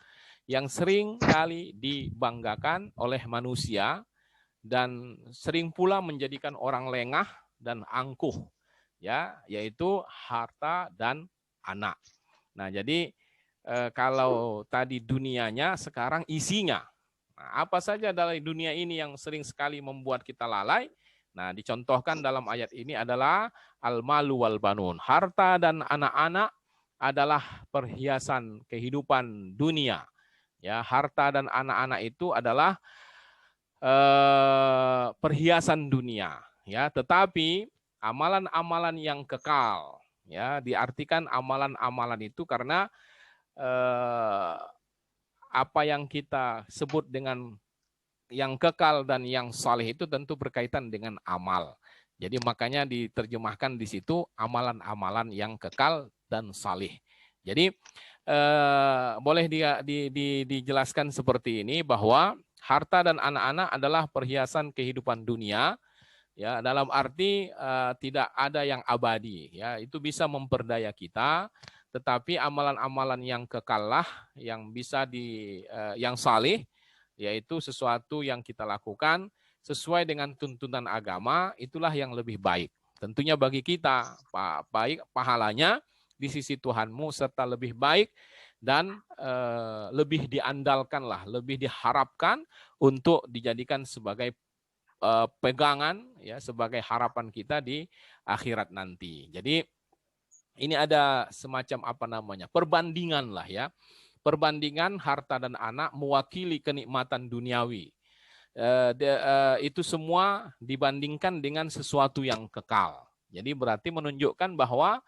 yang sering kali dibanggakan oleh manusia dan sering pula menjadikan orang lengah dan angkuh, ya, yaitu harta dan anak. Nah, jadi kalau tadi dunianya, sekarang isinya. Nah, apa saja dari dunia ini yang sering sekali membuat kita lalai? Nah, dicontohkan dalam ayat ini adalah al-malu wal banun. Harta dan anak-anak adalah perhiasan kehidupan dunia. Ya, harta dan anak-anak itu adalah perhiasan dunia, ya, tetapi amalan-amalan yang kekal, ya, diartikan amalan-amalan itu karena apa yang kita sebut dengan yang kekal dan yang saleh itu tentu berkaitan dengan amal. Jadi makanya diterjemahkan di situ amalan-amalan yang kekal dan saleh. Jadi boleh dijelaskan seperti ini bahwa harta dan anak-anak adalah perhiasan kehidupan dunia, ya, dalam arti tidak ada yang abadi, ya, itu bisa memperdaya kita, tetapi amalan-amalan yang kekal lah yang bisa yang saleh, yaitu sesuatu yang kita lakukan sesuai dengan tuntunan agama, itulah yang lebih baik. Tentunya bagi kita baik pahalanya di sisi Tuhanmu serta lebih baik dan lebih diandalkan lah, lebih diharapkan untuk dijadikan sebagai pegangan, ya, sebagai harapan kita di akhirat nanti. Jadi ini ada semacam perbandingan lah ya, perbandingan harta dan anak mewakili kenikmatan duniawi. Itu semua dibandingkan dengan sesuatu yang kekal. Jadi berarti menunjukkan bahwa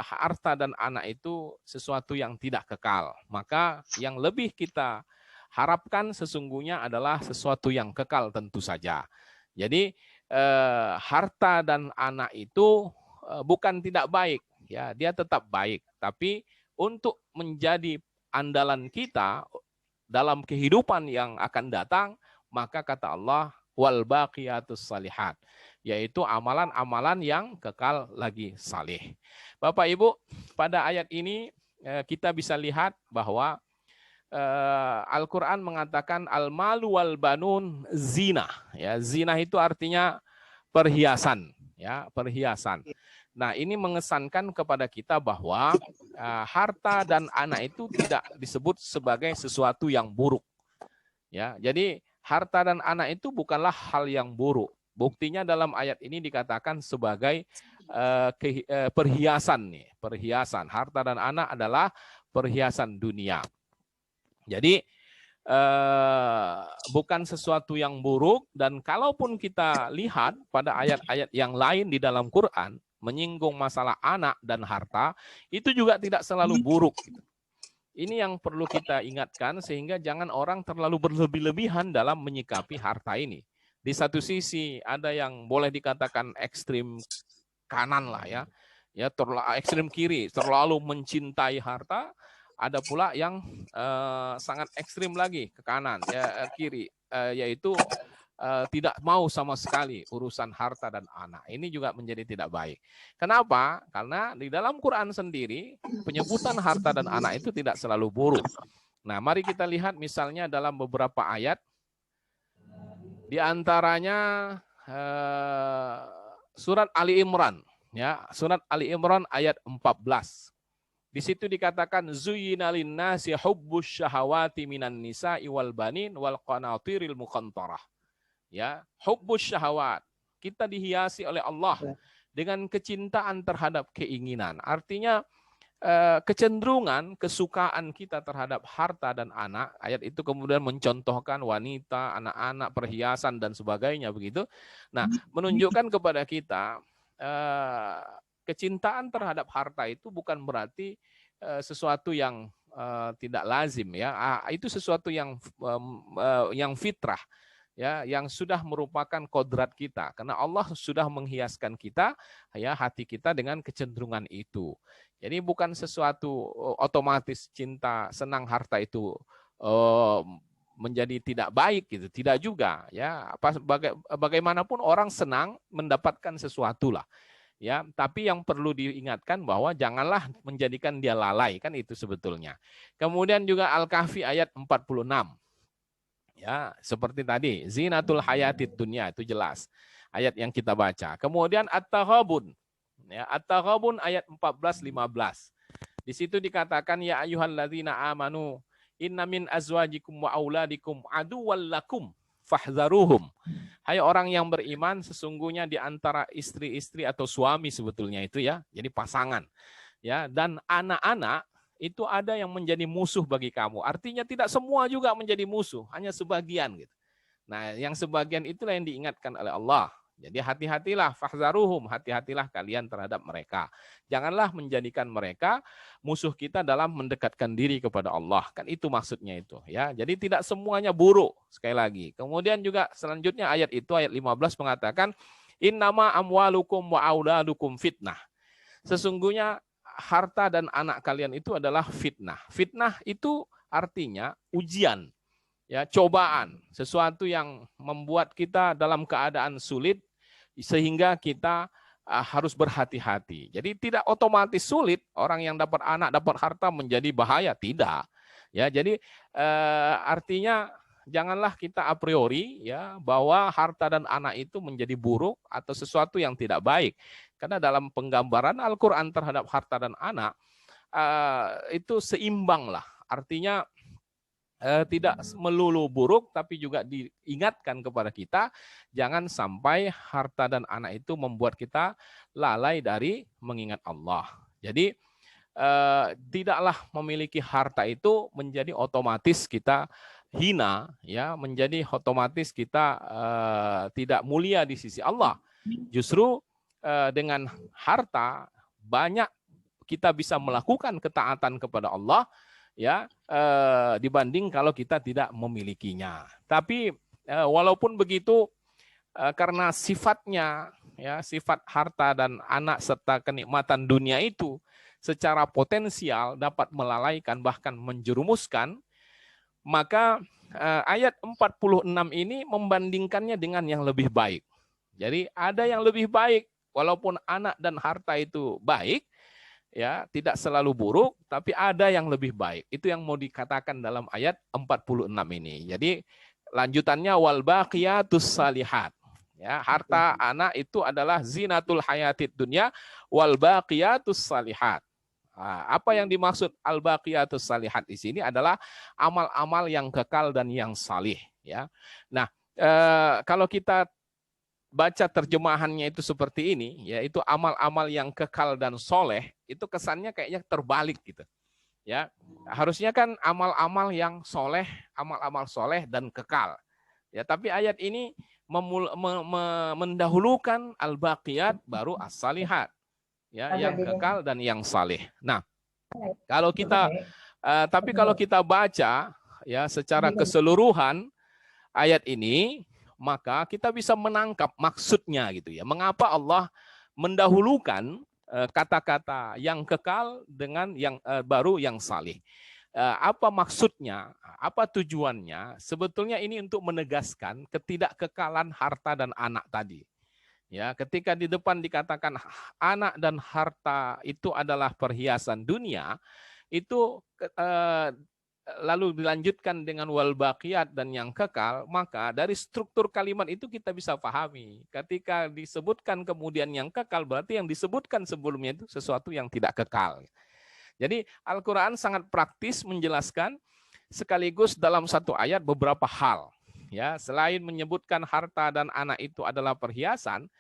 harta dan anak itu sesuatu yang tidak kekal. Maka yang lebih kita harapkan sesungguhnya adalah sesuatu yang kekal tentu saja. Jadi harta dan anak itu bukan tidak baik, ya, dia tetap baik. Tapi untuk menjadi andalan kita dalam kehidupan yang akan datang, maka kata Allah, wal baqiyatus salihat, yaitu amalan-amalan yang kekal lagi saleh. Bapak Ibu, pada ayat ini kita bisa lihat bahwa Al-Quran mengatakan al-malu wal banun zina. Ya, zina itu artinya perhiasan, ya, perhiasan. Nah, ini mengesankan kepada kita bahwa harta dan anak itu tidak disebut sebagai sesuatu yang buruk. Ya, jadi harta dan anak itu bukanlah hal yang buruk. Buktinya dalam ayat ini dikatakan sebagai perhiasan nih, perhiasan. Harta dan anak adalah perhiasan dunia. Jadi bukan sesuatu yang buruk, dan kalaupun kita lihat pada ayat-ayat yang lain di dalam Quran menyinggung masalah anak dan harta, itu juga tidak selalu buruk. Ini yang perlu kita ingatkan sehingga jangan orang terlalu berlebih-lebihan dalam menyikapi harta ini. Di satu sisi ada yang boleh dikatakan ekstrim kanan lah ya, ekstrim kiri, terlalu mencintai harta. Ada pula yang sangat ekstrim lagi ke kanan, ya kiri, yaitu tidak mau sama sekali urusan harta dan anak. Ini juga menjadi tidak baik. Kenapa? Karena di dalam Quran sendiri penyebutan harta dan anak itu tidak selalu buruk. Nah, mari kita lihat misalnya dalam beberapa ayat, di antaranya surat Ali Imran, ya, surat Ali Imran ayat 14. Di situ dikatakan zuyyina linnasi hubbus syahawati minan nisa'i wal banin wal qanatiril muqantarah. Ya, hubbus syahawat. Kita dihiasi oleh Allah dengan kecintaan terhadap keinginan. Artinya kecenderungan, kesukaan kita terhadap harta dan anak. Ayat itu kemudian mencontohkan wanita, anak-anak, perhiasan dan sebagainya begitu. Nah, menunjukkan kepada kita kecintaan terhadap harta itu bukan berarti sesuatu yang tidak lazim, ya. Itu sesuatu yang fitrah, ya, yang sudah merupakan kodrat kita karena Allah sudah menghiaskan kita, ya, hati kita dengan kecenderungan itu. Jadi bukan sesuatu otomatis cinta senang harta itu menjadi tidak baik gitu, tidak juga, ya. Bagaimanapun orang senang mendapatkan sesuatu lah. Ya, tapi yang perlu diingatkan bahwa janganlah menjadikan dia lalai, kan itu sebetulnya. Kemudian juga Al-Kahfi ayat 46. Ya, seperti tadi, zinatul hayatid dunya, itu jelas ayat yang kita baca. Kemudian At-Taghabun. Ya, At-Taghabun ayat 14-15. Di situ dikatakan ya ayyuhalladzina amanu inna min azwajikum wa auladikum aduwwal lakum fahdharuhum. Hai orang yang beriman, sesungguhnya di antara istri-istri atau suami sebetulnya itu, ya, jadi pasangan, ya, dan anak-anak itu ada yang menjadi musuh bagi kamu. Artinya tidak semua juga menjadi musuh, hanya sebagian gitu. Nah, yang sebagian itulah yang diingatkan oleh Allah. Jadi hati-hatilah, fahdharuhum, hati-hatilah kalian terhadap mereka. Janganlah menjadikan mereka musuh kita dalam mendekatkan diri kepada Allah. Kan itu maksudnya itu, ya. Jadi tidak semuanya buruk, sekali lagi. Kemudian juga selanjutnya ayat itu, ayat 15 mengatakan innama amwalukum wa auladukum fitnah. Sesungguhnya harta dan anak kalian itu adalah fitnah. Fitnah itu artinya ujian, ya, cobaan, sesuatu yang membuat kita dalam keadaan sulit sehingga kita harus berhati-hati. Jadi tidak otomatis sulit orang yang dapat anak, dapat harta menjadi bahaya, tidak. Ya, jadi artinya janganlah kita a priori, ya, bahwa harta dan anak itu menjadi buruk atau sesuatu yang tidak baik. Karena dalam penggambaran Al-Qur'an terhadap harta dan anak itu seimbang lah. Artinya tidak melulu buruk, tapi juga diingatkan kepada kita jangan sampai harta dan anak itu membuat kita lalai dari mengingat Allah. Jadi tidaklah memiliki harta itu menjadi otomatis kita hina, ya, menjadi otomatis kita tidak mulia di sisi Allah. Justru dengan harta banyak kita bisa melakukan ketaatan kepada Allah, ya, dibanding kalau kita tidak memilikinya. Tapi walaupun begitu, karena sifatnya ya sifat harta dan anak serta kenikmatan dunia itu secara potensial dapat melalaikan bahkan menjerumuskan, maka ayat 46 ini membandingkannya dengan yang lebih baik. Jadi ada yang lebih baik, walaupun anak dan harta itu baik, ya tidak selalu buruk, tapi ada yang lebih baik. Itu yang mau dikatakan dalam ayat 46 ini. Jadi lanjutannya wal baqiyatus salihat. Ya, harta anak itu adalah zinatul hayatid dunya wal baqiyatus salihat. Apa yang dimaksud al baqiyatus salihat di sini adalah amal-amal yang kekal dan yang salih, ya. Nah, kalau kita baca terjemahannya itu seperti ini, yaitu amal-amal yang kekal dan soleh, itu kesannya kayaknya terbalik gitu. Ya, harusnya kan amal-amal yang soleh, amal-amal soleh dan kekal. Ya, tapi ayat ini mendahulukan al-baqiyat baru as-salihat. Ya, yang kekal dan yang saleh. Nah, kalau kita kalau kita baca ya secara keseluruhan ayat ini, maka kita bisa menangkap maksudnya gitu ya. Mengapa Allah mendahulukan kata-kata yang kekal dengan yang baru yang saleh. Apa maksudnya? Apa tujuannya? Sebetulnya ini untuk menegaskan ketidakkekalan harta dan anak tadi. Ya, ketika di depan dikatakan anak dan harta itu adalah perhiasan dunia, itu lalu dilanjutkan dengan wal baqiyat dan yang kekal, maka dari struktur kalimat itu kita bisa pahami. Ketika disebutkan kemudian yang kekal, berarti yang disebutkan sebelumnya itu sesuatu yang tidak kekal. Jadi Al-Quran sangat praktis menjelaskan sekaligus dalam satu ayat beberapa hal. Ya, selain menyebutkan harta dan anak itu adalah perhiasan,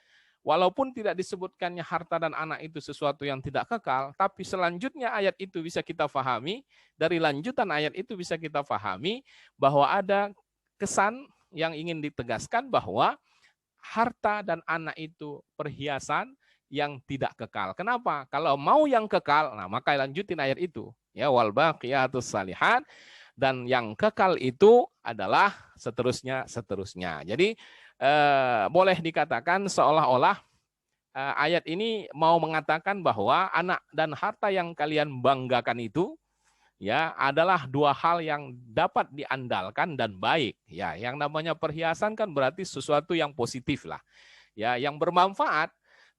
walaupun tidak disebutkannya harta dan anak itu sesuatu yang tidak kekal, tapi selanjutnya ayat itu bisa kita pahami, dari lanjutan ayat itu bisa kita pahami bahwa ada kesan yang ingin ditegaskan bahwa harta dan anak itu perhiasan yang tidak kekal. Kenapa? Kalau mau yang kekal, nah maka lanjutin ayat itu. Ya, wal baqiyatus salihat, dan yang kekal itu adalah seterusnya. Jadi boleh dikatakan seolah-olah ayat ini mau mengatakan bahwa anak dan harta yang kalian banggakan itu ya adalah dua hal yang dapat diandalkan dan baik. Ya, yang namanya perhiasan kan berarti sesuatu yang positif lah. Ya, yang bermanfaat,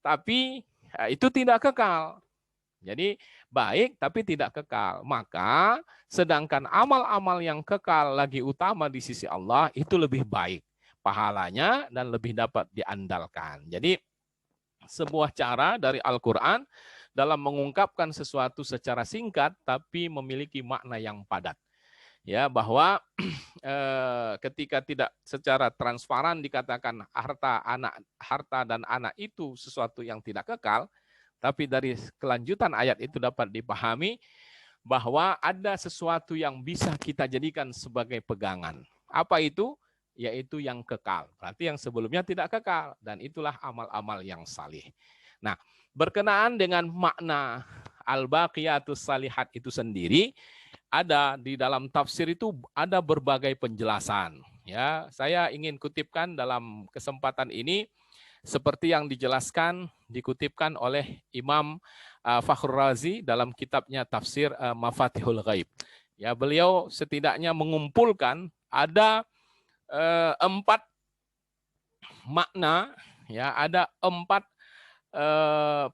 tapi itu tidak kekal. Jadi baik tapi tidak kekal. Maka sedangkan amal-amal yang kekal lagi utama di sisi Allah itu lebih baik pahalanya dan lebih dapat diandalkan. Jadi sebuah cara dari Al-Quran dalam mengungkapkan sesuatu secara singkat tapi memiliki makna yang padat. Ya, bahwa ketika tidak secara transparan dikatakan harta dan anak itu sesuatu yang tidak kekal, tapi dari kelanjutan ayat itu dapat dipahami bahwa ada sesuatu yang bisa kita jadikan sebagai pegangan. Apa itu? Yaitu yang kekal. Berarti yang sebelumnya tidak kekal. Dan itulah amal-amal yang salih. Nah, berkenaan dengan makna al-baqiyatus salihat itu sendiri, ada di dalam tafsir itu ada berbagai penjelasan. Ya, saya ingin kutipkan dalam kesempatan ini seperti yang dijelaskan, dikutipkan oleh Imam Fakhrul Razi dalam kitabnya Tafsir Mafatihul Ghaib. Ya, beliau setidaknya mengumpulkan ada 4 makna, ya, ada 4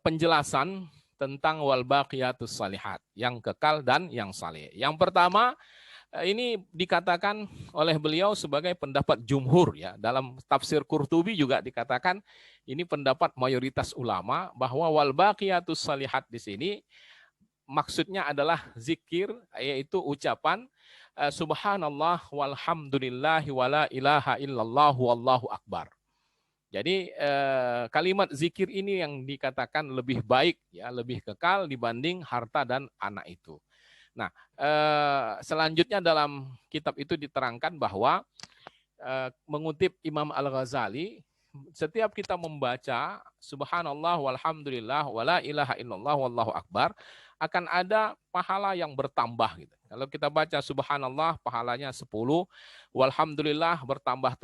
penjelasan tentang wal baqiyatus salihat, yang kekal dan yang saleh. Yang pertama, ini dikatakan oleh beliau sebagai pendapat jumhur, ya. Dalam tafsir Qurtubi juga dikatakan ini pendapat mayoritas ulama bahwa wal baqiyatus salihat di sini maksudnya adalah zikir, yaitu ucapan subhanallah walhamdulillahi wala ilaha illallah wallahu akbar. Jadi kalimat zikir ini yang dikatakan lebih baik, ya, lebih kekal dibanding harta dan anak itu. Nah, selanjutnya dalam kitab itu diterangkan bahwa mengutip Imam Al-Ghazali, setiap kita membaca subhanallah walhamdulillah wala ilaha illallah wallahu akbar, akan ada pahala yang bertambah gitu. Kalau kita baca subhanallah pahalanya 10, walhamdulillah bertambah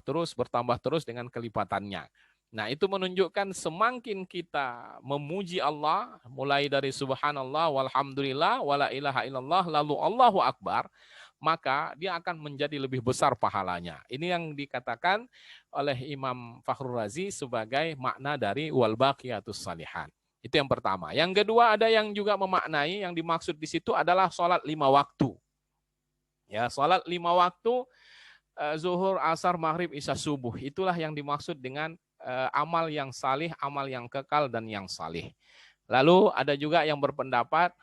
terus dengan kelipatannya. Nah, itu menunjukkan semakin kita memuji Allah, mulai dari subhanallah, walhamdulillah, wala ilaha illallah, lalu Allahu Akbar, maka dia akan menjadi lebih besar pahalanya. Ini yang dikatakan oleh Imam Fakhrul Razi sebagai makna dari wal baqiyatus salihat. Itu yang pertama. Yang kedua, ada yang juga memaknai, yang dimaksud di situ adalah sholat 5 waktu. Ya, sholat 5 waktu, zuhur, asar, maghrib, isya, subuh. Itulah yang dimaksud dengan amal yang salih, amal yang kekal, dan yang salih. Lalu ada juga yang berpendapat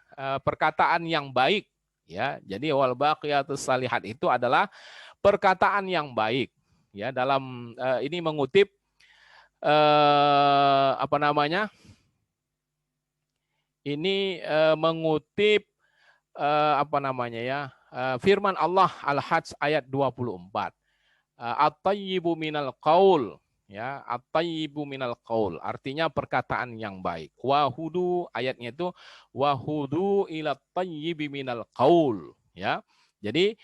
perkataan yang baik. Ya, jadi wal baqiyatus salihat itu adalah perkataan yang baik. Ya, dalam ini mengutip apa namanya? Ini mengutip apa namanya ya? Firman Allah Al-Hajj ayat 24. At-tayyibu minal qaul, ya, at-tayyibu minal qaul, artinya perkataan yang baik. Wahudu, ayatnya itu wahudu ila tayyibi minal qaul, ya. Jadi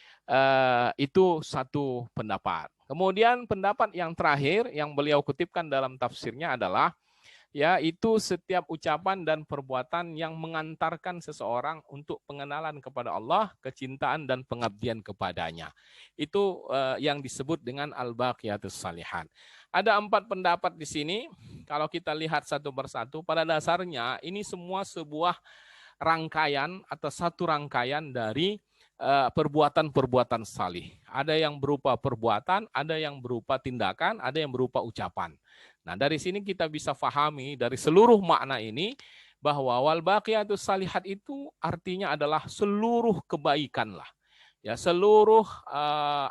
itu satu pendapat. Kemudian pendapat yang terakhir yang beliau kutipkan dalam tafsirnya adalah ya, itu setiap ucapan dan perbuatan yang mengantarkan seseorang untuk pengenalan kepada Allah, kecintaan dan pengabdian kepadanya. Itu yang disebut dengan al-baqiyatus salihat. Ada 4 pendapat di sini. Kalau kita lihat satu persatu, pada dasarnya ini semua sebuah rangkaian atau satu rangkaian dari perbuatan-perbuatan salih. Ada yang berupa perbuatan, ada yang berupa tindakan, ada yang berupa ucapan. Nah, dari sini kita bisa pahami dari seluruh makna ini bahwa wal baqiyatus salihat itu artinya adalah seluruh kebaikan lah. Ya, seluruh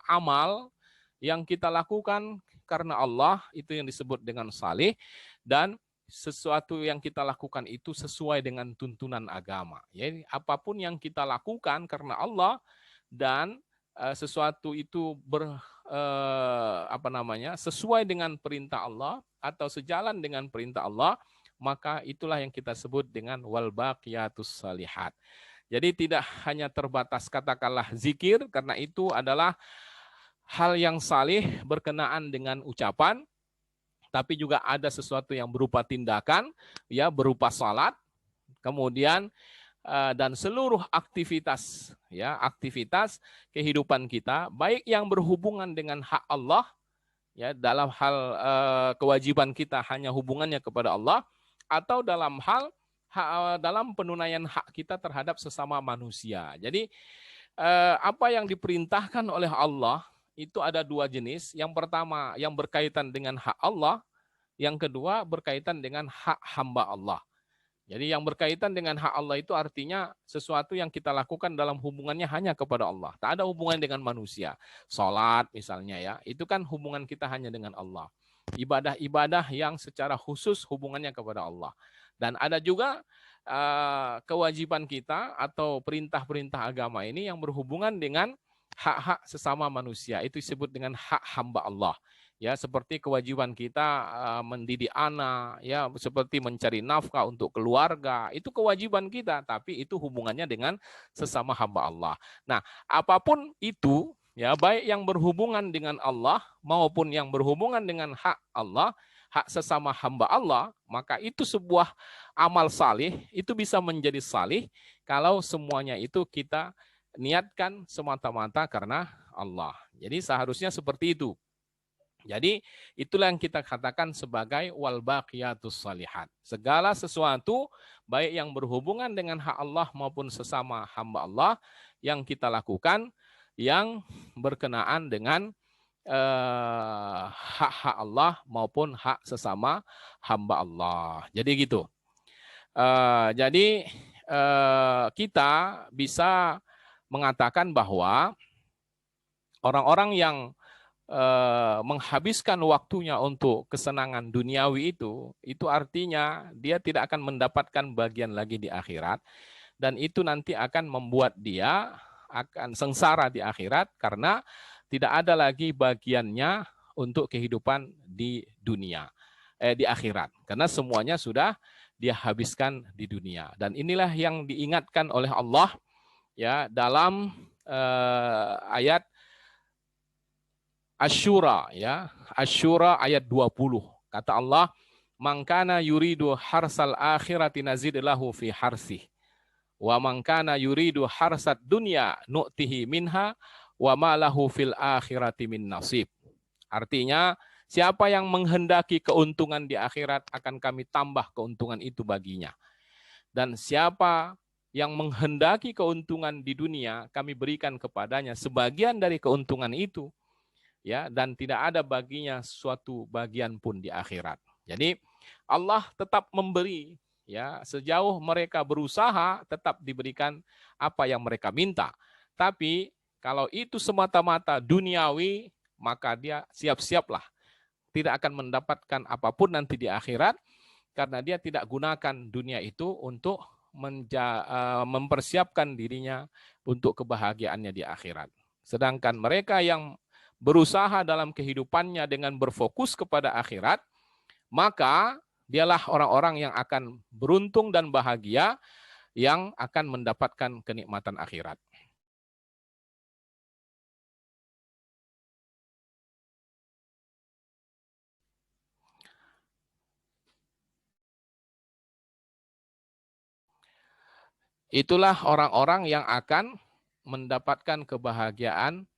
amal yang kita lakukan karena Allah itu yang disebut dengan salih, dan sesuatu yang kita lakukan itu sesuai dengan tuntunan agama. Jadi apapun yang kita lakukan karena Allah dan sesuatu itu sesuai dengan perintah Allah atau sejalan dengan perintah Allah, maka itulah yang kita sebut dengan wal baqiyatus salihat. Jadi tidak hanya terbatas katakanlah zikir, karena itu adalah hal yang salih berkenaan dengan ucapan, tapi juga ada sesuatu yang berupa tindakan, ya, berupa salat, kemudian dan seluruh aktivitas, ya, aktivitas kehidupan kita, baik yang berhubungan dengan hak Allah, ya, dalam hal kewajiban kita hanya hubungannya kepada Allah, atau dalam hal dalam penunaian hak kita terhadap sesama manusia. Jadi apa yang diperintahkan oleh Allah itu ada 2 jenis. Yang pertama yang berkaitan dengan hak Allah, yang kedua berkaitan dengan hak hamba Allah. Jadi yang berkaitan dengan hak Allah itu artinya sesuatu yang kita lakukan dalam hubungannya hanya kepada Allah. Tak ada hubungan dengan manusia. Salat misalnya, ya, itu kan hubungan kita hanya dengan Allah. Ibadah-ibadah yang secara khusus hubungannya kepada Allah. Dan ada juga kewajiban kita atau perintah-perintah agama ini yang berhubungan dengan hak-hak sesama manusia. Itu disebut dengan hak hamba Allah. Ya, seperti kewajiban kita mendidik anak, ya, seperti mencari nafkah untuk keluarga, itu kewajiban kita, tapi itu hubungannya dengan sesama hamba Allah. Nah, apapun itu, ya, baik yang berhubungan dengan Allah maupun yang berhubungan dengan hak Allah, hak sesama hamba Allah, maka itu sebuah amal salih, itu bisa menjadi salih kalau semuanya itu kita niatkan semata-mata karena Allah. Jadi seharusnya seperti itu. Jadi itulah yang kita katakan sebagai wal baqiyatus salihat. Segala sesuatu baik yang berhubungan dengan hak Allah maupun sesama hamba Allah yang kita lakukan yang berkenaan dengan hak-hak Allah maupun hak sesama hamba Allah. Jadi gitu. Jadi kita bisa mengatakan bahwa orang-orang yang menghabiskan waktunya untuk kesenangan duniawi itu artinya dia tidak akan mendapatkan bagian lagi di akhirat, dan itu nanti akan membuat dia akan sengsara di akhirat karena tidak ada lagi bagiannya untuk kehidupan di dunia, di akhirat, karena semuanya sudah dia habiskan di dunia. Dan inilah yang diingatkan oleh Allah, ya, dalam ayat Asy-Syura, ya, Asy-Syura ayat 20. Kata Allah, "Man kana yuridu harsal akhirati nazid lahu fi harsih. Wa man kana yuridu harsad dunya nu'tihi minha wa ma lahu fil akhirati min nasib." Artinya, siapa yang menghendaki keuntungan di akhirat akan kami tambah keuntungan itu baginya. Dan siapa yang menghendaki keuntungan di dunia, kami berikan kepadanya sebagian dari keuntungan itu, ya, dan tidak ada baginya suatu bagian pun di akhirat. Jadi Allah tetap memberi, ya, sejauh mereka berusaha tetap diberikan apa yang mereka minta. Tapi kalau itu semata-mata duniawi, maka dia siap-siaplah tidak akan mendapatkan apapun nanti di akhirat, karena dia tidak gunakan dunia itu untuk mempersiapkan dirinya untuk kebahagiaannya di akhirat. Sedangkan mereka yang berusaha dalam kehidupannya dengan berfokus kepada akhirat, maka dialah orang-orang yang akan beruntung dan bahagia, yang akan mendapatkan kenikmatan akhirat. Itulah orang-orang yang akan mendapatkan kebahagiaan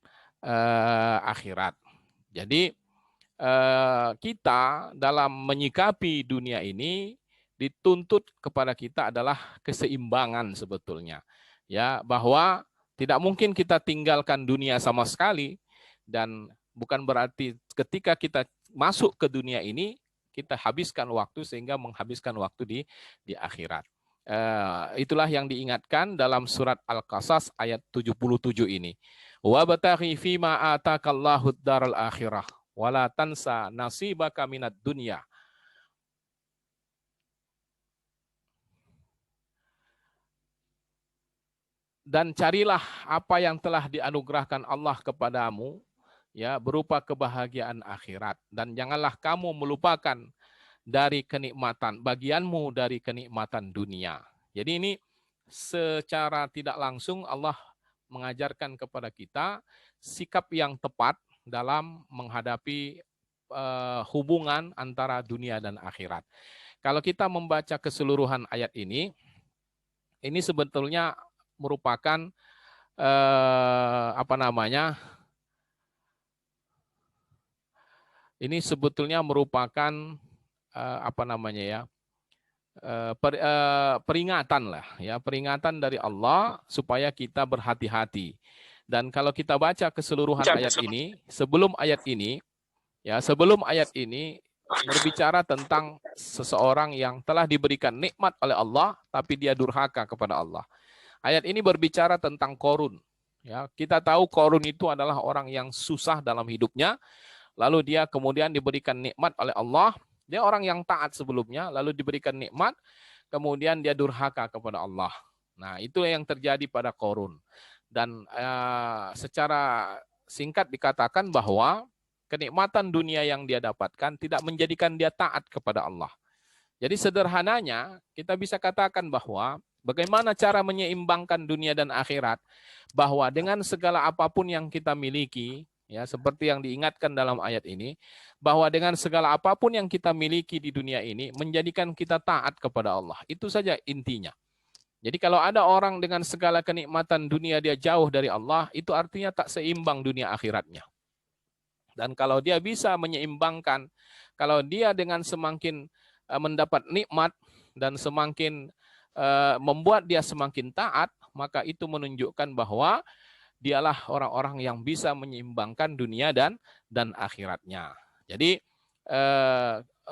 akhirat. Jadi kita dalam menyikapi dunia ini dituntut kepada kita adalah keseimbangan sebetulnya. Ya, bahwa tidak mungkin kita tinggalkan dunia sama sekali, dan bukan berarti ketika kita masuk ke dunia ini kita habiskan waktu sehingga menghabiskan waktu di akhirat. Itulah yang diingatkan dalam surat Al-Qasas ayat 77 ini. Wa bataghi fima atakallahu ad-daral akhirah wala tansa nasibaka minad dunya. Dan carilah apa yang telah dianugerahkan Allah kepadamu, ya, berupa kebahagiaan akhirat, dan janganlah kamu melupakan dari kenikmatan bagianmu dari kenikmatan dunia. Jadi ini secara tidak langsung Allah mengajarkan kepada kita sikap yang tepat dalam menghadapi hubungan antara dunia dan akhirat. Kalau kita membaca keseluruhan ayat ini sebetulnya merupakan ini sebetulnya merupakan peringatan lah, ya, peringatan dari Allah supaya kita berhati-hati. Dan kalau kita baca keseluruhan ayat ini, sebelum ayat ini berbicara tentang seseorang yang telah diberikan nikmat oleh Allah tapi dia durhaka kepada Allah. Ayat ini berbicara tentang Qorun. Ya, kita tahu Qorun itu adalah orang yang susah dalam hidupnya, lalu dia kemudian diberikan nikmat oleh Allah. Dia orang yang taat sebelumnya, lalu diberikan nikmat, kemudian dia durhaka kepada Allah. Nah, itu yang terjadi pada Qorun. Dan secara singkat dikatakan bahwa kenikmatan dunia yang dia dapatkan tidak menjadikan dia taat kepada Allah. Jadi sederhananya kita bisa katakan bahwa bagaimana cara menyeimbangkan dunia dan akhirat, bahwa dengan segala apapun yang kita miliki, ya, seperti yang diingatkan dalam ayat ini, bahwa dengan segala apapun yang kita miliki di dunia ini menjadikan kita taat kepada Allah. Itu saja intinya. Jadi kalau ada orang dengan segala kenikmatan dunia dia jauh dari Allah, itu artinya tak seimbang dunia akhiratnya. Dan kalau dia bisa menyeimbangkan, kalau dia dengan semakin mendapat nikmat dan semakin membuat dia semakin taat, maka itu menunjukkan bahwa dialah orang-orang yang bisa menyeimbangkan dunia dan akhiratnya. Jadi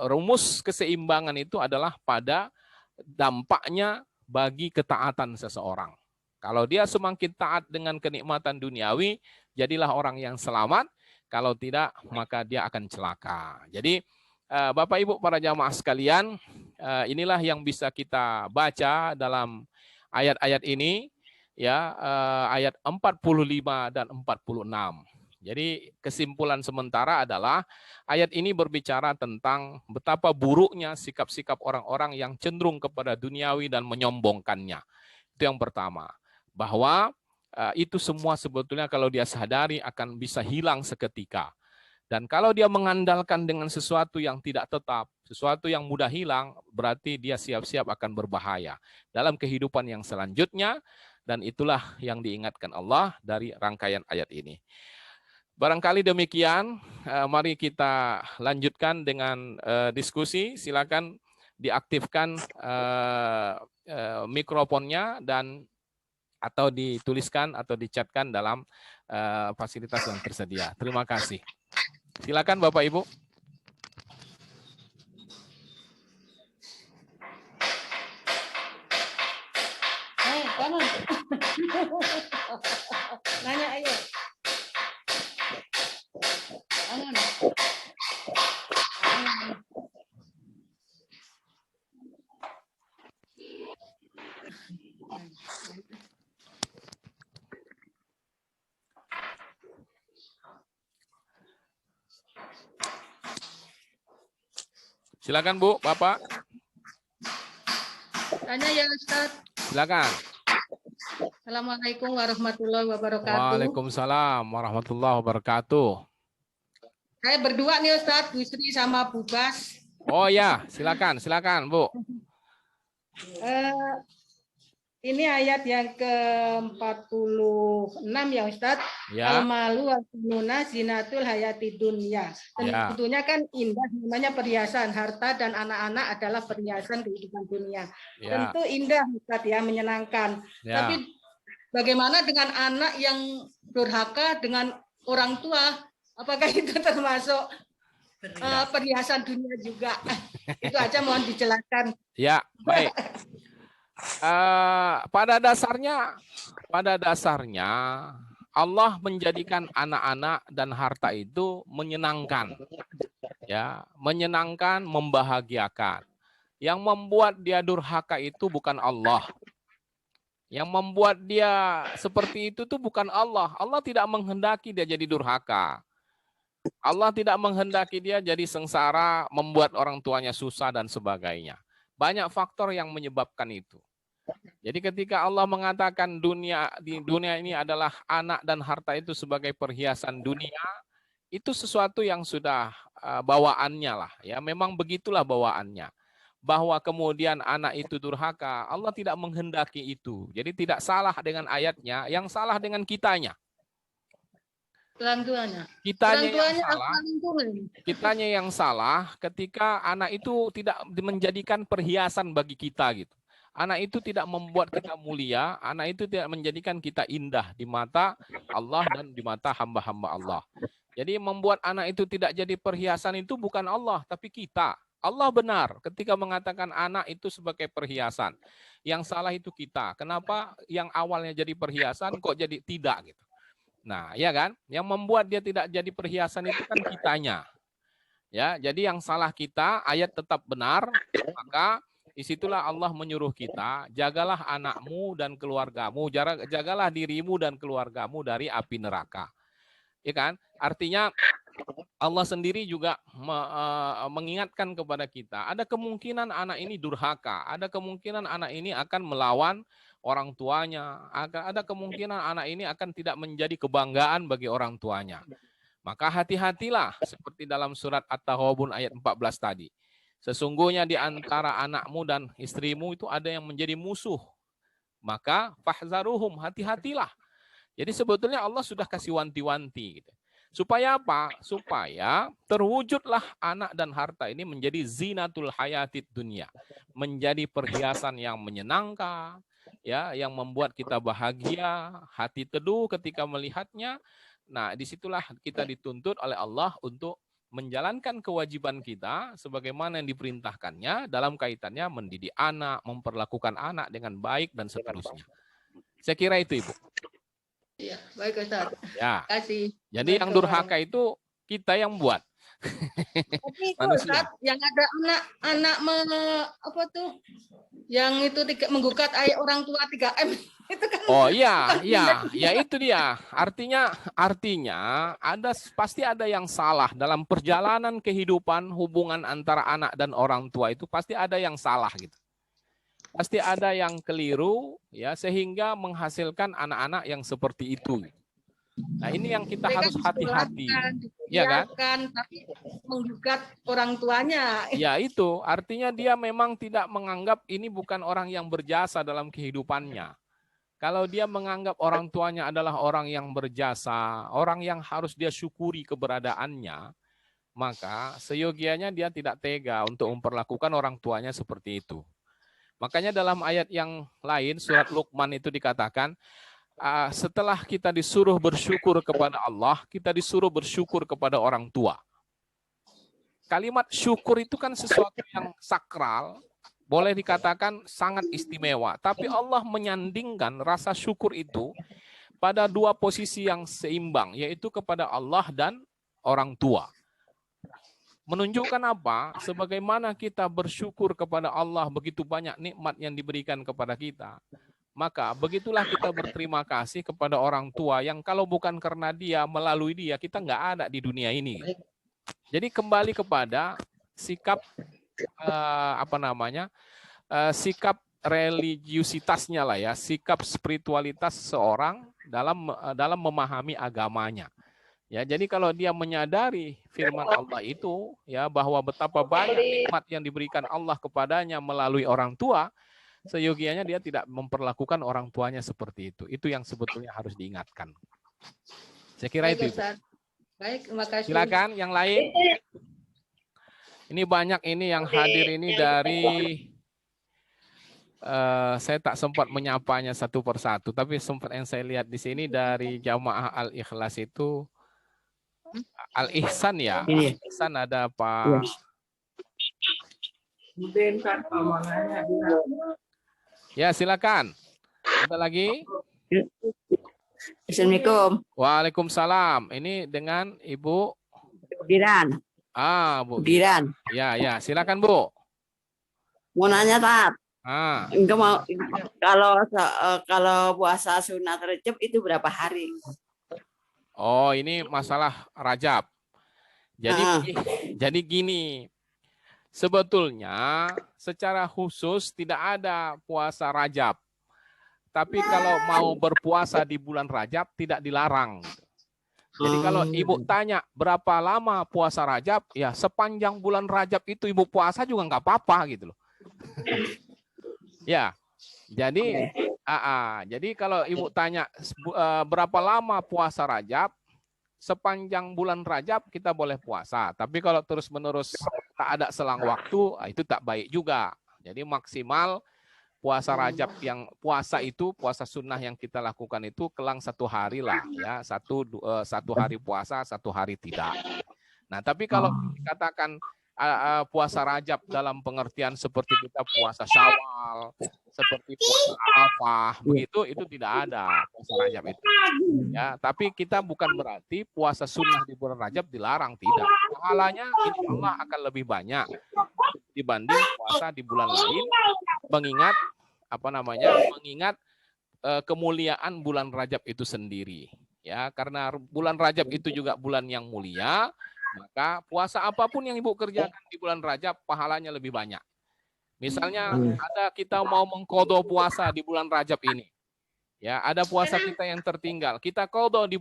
rumus keseimbangan itu adalah pada dampaknya bagi ketaatan seseorang. Kalau dia semakin taat dengan kenikmatan duniawi, jadilah orang yang selamat. Kalau tidak, maka dia akan celaka. Jadi Bapak Ibu para jamaah sekalian, inilah yang bisa kita baca dalam ayat-ayat ini, ya, ayat 45 dan 46. Jadi kesimpulan sementara adalah ayat ini berbicara tentang betapa buruknya sikap-sikap orang-orang yang cenderung kepada duniawi dan menyombongkannya. Itu yang pertama. Bahwa itu semua sebetulnya kalau dia sadari akan bisa hilang seketika. Dan kalau dia mengandalkan dengan sesuatu yang tidak tetap, sesuatu yang mudah hilang, berarti dia siap-siap akan berbahaya dalam kehidupan yang selanjutnya. Dan itulah yang diingatkan Allah dari rangkaian ayat ini. Barangkali demikian, mari kita lanjutkan dengan diskusi. Silakan diaktifkan mikrofonnya dan atau dituliskan atau dicatkan dalam fasilitas yang tersedia. Terima kasih. Silakan Bapak Ibu. Kanan. Nanya ayo. Kanan. Silakan Bu, Bapak. Tanya ya Ustaz. Silakan. Assalamualaikum warahmatullahi wabarakatuh. Waalaikumsalam warahmatullahi wabarakatuh. Saya berdua nih Ustaz, Bu Sri sama Bu Bas. Oh ya, silakan Bu. Ini ayat yang ke-46 ya Ustaz. Ya. Al-malu wal-bununa zinatul hayati dunya. Tentunya kan indah namanya perhiasan, harta dan anak-anak adalah perhiasan kehidupan dunia. Ya. Tentu indah Ustaz ya, menyenangkan. Ya. Tapi bagaimana dengan anak yang durhaka dengan orang tua? Apakah itu termasuk perhiasan dunia juga? Itu aja mohon dijelaskan. Ya, baik. Pada dasarnya Allah menjadikan anak-anak dan harta itu menyenangkan, ya, menyenangkan, membahagiakan. Yang membuat dia durhaka itu bukan Allah. Yang membuat dia seperti itu tuh bukan Allah. Allah tidak menghendaki dia jadi durhaka. Allah tidak menghendaki dia jadi sengsara, membuat orang tuanya susah dan sebagainya. Banyak faktor yang menyebabkan itu. Jadi ketika Allah mengatakan di dunia ini adalah anak dan harta itu sebagai perhiasan dunia, itu sesuatu yang sudah bawaannya lah. Ya, memang begitulah bawaannya. Bahwa kemudian anak itu durhaka, Allah tidak menghendaki itu. Jadi tidak salah dengan ayatnya, yang salah dengan kitanya. Orang tuanya. Kitanya yang salah ketika anak itu tidak menjadikan perhiasan bagi kita gitu. Anak itu tidak membuat kita mulia, anak itu tidak menjadikan kita indah di mata Allah dan di mata hamba-hamba Allah. Jadi membuat anak itu tidak jadi perhiasan itu bukan Allah, tapi kita. Allah benar ketika mengatakan anak itu sebagai perhiasan. Yang salah itu kita. Kenapa yang awalnya jadi perhiasan kok jadi tidak gitu. Nah, ya kan? Yang membuat dia tidak jadi perhiasan itu kan kitanya. Ya, jadi yang salah kita, ayat tetap benar, maka disitulah Allah menyuruh kita, jagalah anakmu dan keluargamu, jagalah dirimu dan keluargamu dari api neraka. Ya kan? Artinya Allah sendiri juga mengingatkan kepada kita, ada kemungkinan anak ini durhaka, ada kemungkinan anak ini akan melawan orang tuanya, ada kemungkinan anak ini akan tidak menjadi kebanggaan bagi orang tuanya. Maka hati-hatilah seperti dalam surat At-Taghabun ayat 14 tadi. Sesungguhnya di antara anakmu dan istrimu itu ada yang menjadi musuh. Maka fahzaruhum, hati-hatilah. Jadi sebetulnya Allah sudah kasih wanti-wanti gitu. Supaya apa? Supaya terwujudlah anak dan harta ini menjadi zinatul hayatid dunia, menjadi perhiasan yang menyenangkan, ya, yang membuat kita bahagia, hati teduh ketika melihatnya. Nah, disitulah kita dituntut oleh Allah untuk menjalankan kewajiban kita sebagaimana yang diperintahkannya dalam kaitannya mendidik anak, memperlakukan anak dengan baik dan seterusnya. Saya kira itu, Ibu. Iya, baik Ustaz. Ya. Kasih. Jadi yang durhaka itu kita yang buat. Tapi itu Ustaz, yang ada anak apa tuh? Yang itu menggugat ayat orang tua 3M itu kan. Oh iya, ya itu dia. Artinya pasti ada yang salah dalam perjalanan kehidupan hubungan antara anak dan orang tua itu pasti ada yang salah gitu. Pasti ada yang keliru ya sehingga menghasilkan anak-anak yang seperti itu. Nah, ini yang kita Mereka harus hati-hati. disekolahkan, Ya kan? dikuliahkan, tapi menggugat orang tuanya. Ya itu, artinya dia memang tidak menganggap ini bukan orang yang berjasa dalam kehidupannya. Kalau dia menganggap orang tuanya adalah orang yang berjasa, orang yang harus dia syukuri keberadaannya, maka seyogianya dia tidak tega untuk memperlakukan orang tuanya seperti itu. Makanya dalam ayat yang lain, surat Luqman itu dikatakan, setelah kita disuruh bersyukur kepada Allah, kita disuruh bersyukur kepada orang tua. Kalimat syukur itu kan sesuatu yang sakral, boleh dikatakan sangat istimewa. Tapi Allah menyandingkan rasa syukur itu pada dua posisi yang seimbang, yaitu kepada Allah dan orang tua. Menunjukkan apa? Sebagaimana kita bersyukur kepada Allah begitu banyak nikmat yang diberikan kepada kita. Maka begitulah kita berterima kasih kepada orang tua yang kalau bukan karena dia, melalui dia, kita nggak ada di dunia ini. Jadi kembali kepada sikap sikap religiusitasnya lah ya, sikap spiritualitas seorang dalam memahami agamanya. Ya, jadi kalau dia menyadari firman Allah itu, ya, bahwa betapa banyak nikmat yang diberikan Allah kepadanya melalui orang tua, seyogianya dia tidak memperlakukan orang tuanya seperti itu. Itu yang sebetulnya harus diingatkan. Saya kira Baik, itu. Ustaz. Baik, terima kasih. Silakan yang lain. Ini banyak ini yang hadir ini dari saya tak sempat menyapanya satu persatu, tapi sempat yang saya lihat di sini dari Jamaah Al-Ikhlas itu Al-Ihsan ya. Al-Ihsan ada Pak. Ya, silakan. Ada lagi? Assalamualaikum. Waalaikumsalam. Ini dengan Ibu Diran. Bu Diran. Ya, silakan Bu. Mau nanya, Tat. Enggak mau, kalau puasa sunat Rajab itu berapa hari? Oh, ini masalah Rajab. Jadi gini. Sebetulnya secara khusus tidak ada puasa Rajab. Tapi kalau mau berpuasa di bulan Rajab tidak dilarang. Jadi kalau Ibu tanya berapa lama puasa Rajab, ya sepanjang bulan Rajab itu Ibu puasa juga nggak apa-apa gitu loh. Ya, jadi kalau Ibu tanya berapa lama puasa Rajab, sepanjang bulan Rajab kita boleh puasa. Tapi kalau terus-menerus tak ada selang waktu, itu tak baik juga. Jadi maksimal puasa Rajab yang puasa sunnah yang kita lakukan itu kelang 1 hari lah ya, satu hari puasa, 1 hari tidak. Nah, tapi kalau dikatakan puasa Rajab dalam pengertian seperti kita puasa Syawal, seperti puasa Arafah, begitu itu tidak ada puasa Rajab itu. Ya, tapi kita bukan berarti puasa sunnah di bulan Rajab dilarang, tidak. Pahalanya insyaallah akan lebih banyak dibanding puasa di bulan lain, mengingat kemuliaan bulan Rajab itu sendiri. Ya, karena bulan Rajab itu juga bulan yang mulia, maka puasa apapun yang Ibu kerjakan di bulan Rajab pahalanya lebih banyak. Misalnya ada kita mau mengqadha puasa di bulan Rajab ini. Ya, ada puasa kita yang tertinggal. Kita qadha di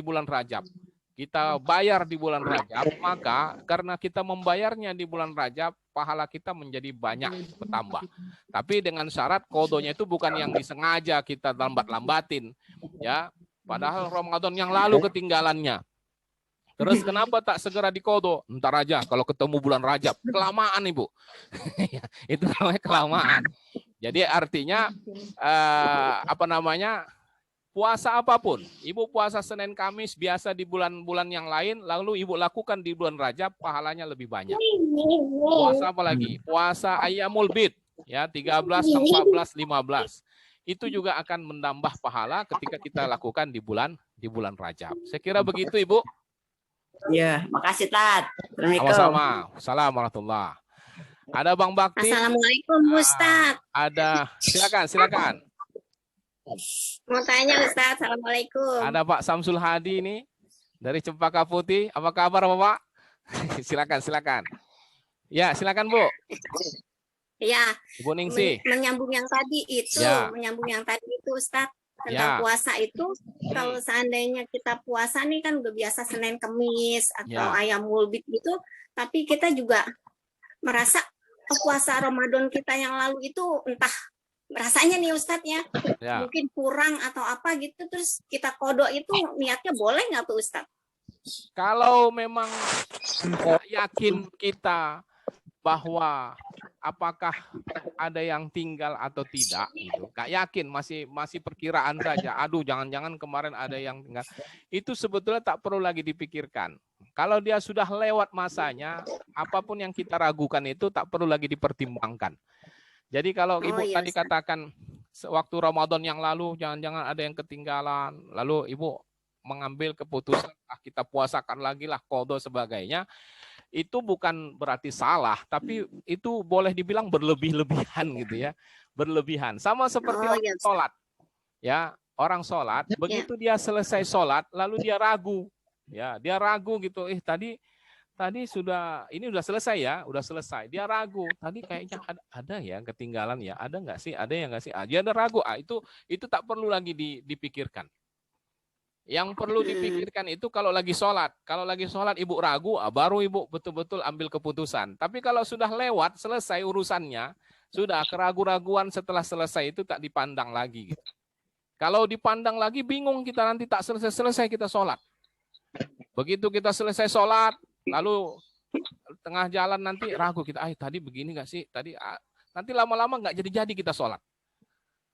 bulan Rajab. Kita bayar di bulan Rajab, maka karena kita membayarnya di bulan Rajab, pahala kita menjadi banyak bertambah. Tapi dengan syarat qadhanya itu bukan yang disengaja kita lambat-lambatin, ya. Padahal Ramadan yang lalu ketinggalannya. Terus kenapa tak segera diqadha? Ntar aja kalau ketemu bulan Rajab. Kelamaan, Ibu. Itu namanya kelamaan. Jadi artinya puasa apapun, Ibu puasa Senin Kamis biasa di bulan-bulan yang lain, lalu Ibu lakukan di bulan Rajab, pahalanya lebih banyak. Puasa apa lagi? Puasa Ayyamul Bid, ya 13, 14, 15. Itu juga akan menambah pahala ketika kita lakukan di bulan Rajab. Saya kira begitu, Ibu. Ya, makasih, Tat. Sama-sama. Assalamualaikum warahmatullahi. Ada Bang Bakti. Assalamualaikum, Ustaz. Ada, silakan. Mau tanya, Ustaz. Assalamualaikum. Ada Pak Samsul Hadi ini dari Cempaka Putih. Apa kabar, Bapak? Silakan. Ya, silakan, Bu. Ya. Ibu Ningsih. Menyambung yang tadi itu, ya. Ustaz. tentang Ya. puasa itu. Kalau seandainya kita puasa nih kan udah biasa Senin Kemis atau Ya. ayam mulbit gitu, tapi kita juga merasa puasa Ramadan kita yang lalu itu entah rasanya nih Ustadz ya, mungkin kurang atau apa gitu, terus kita kodok itu niatnya boleh nggak tuh Ustadz? Kalau memang yakin kita bahwa apakah ada yang tinggal atau tidak, gitu, nggak yakin, masih perkiraan saja. Aduh, jangan-jangan kemarin ada yang tinggal. Itu sebetulnya tak perlu lagi dipikirkan. Kalau dia sudah lewat masanya, apapun yang kita ragukan itu tak perlu lagi dipertimbangkan. Jadi kalau Ibu tadi katakan waktu Ramadan yang lalu jangan-jangan ada yang ketinggalan, lalu Ibu mengambil keputusan kita puasakan lagi lah, qadha sebagainya, itu bukan berarti salah, tapi itu boleh dibilang berlebih-lebihan gitu ya, berlebihan. Sama seperti orang sholat, ya, orang sholat, begitu dia selesai sholat, lalu dia ragu, ya, dia ragu gitu, tadi sudah selesai ya, udah selesai. Dia ragu, tadi kayaknya ada ya ketinggalan ya, ada nggak sih, ada yang nggak sih? Dia ada ragu, itu tak perlu lagi dipikirkan. Yang perlu dipikirkan itu kalau lagi sholat. Kalau lagi sholat Ibu ragu, baru Ibu betul-betul ambil keputusan. Tapi kalau sudah lewat, selesai urusannya, sudah keraguan-raguan setelah selesai itu tak dipandang lagi. Gitu. Kalau dipandang lagi bingung kita, nanti tak selesai-selesai kita sholat. Begitu kita selesai sholat, lalu tengah jalan nanti ragu kita, tadi begini nggak sih? Nanti lama-lama nggak jadi kita sholat.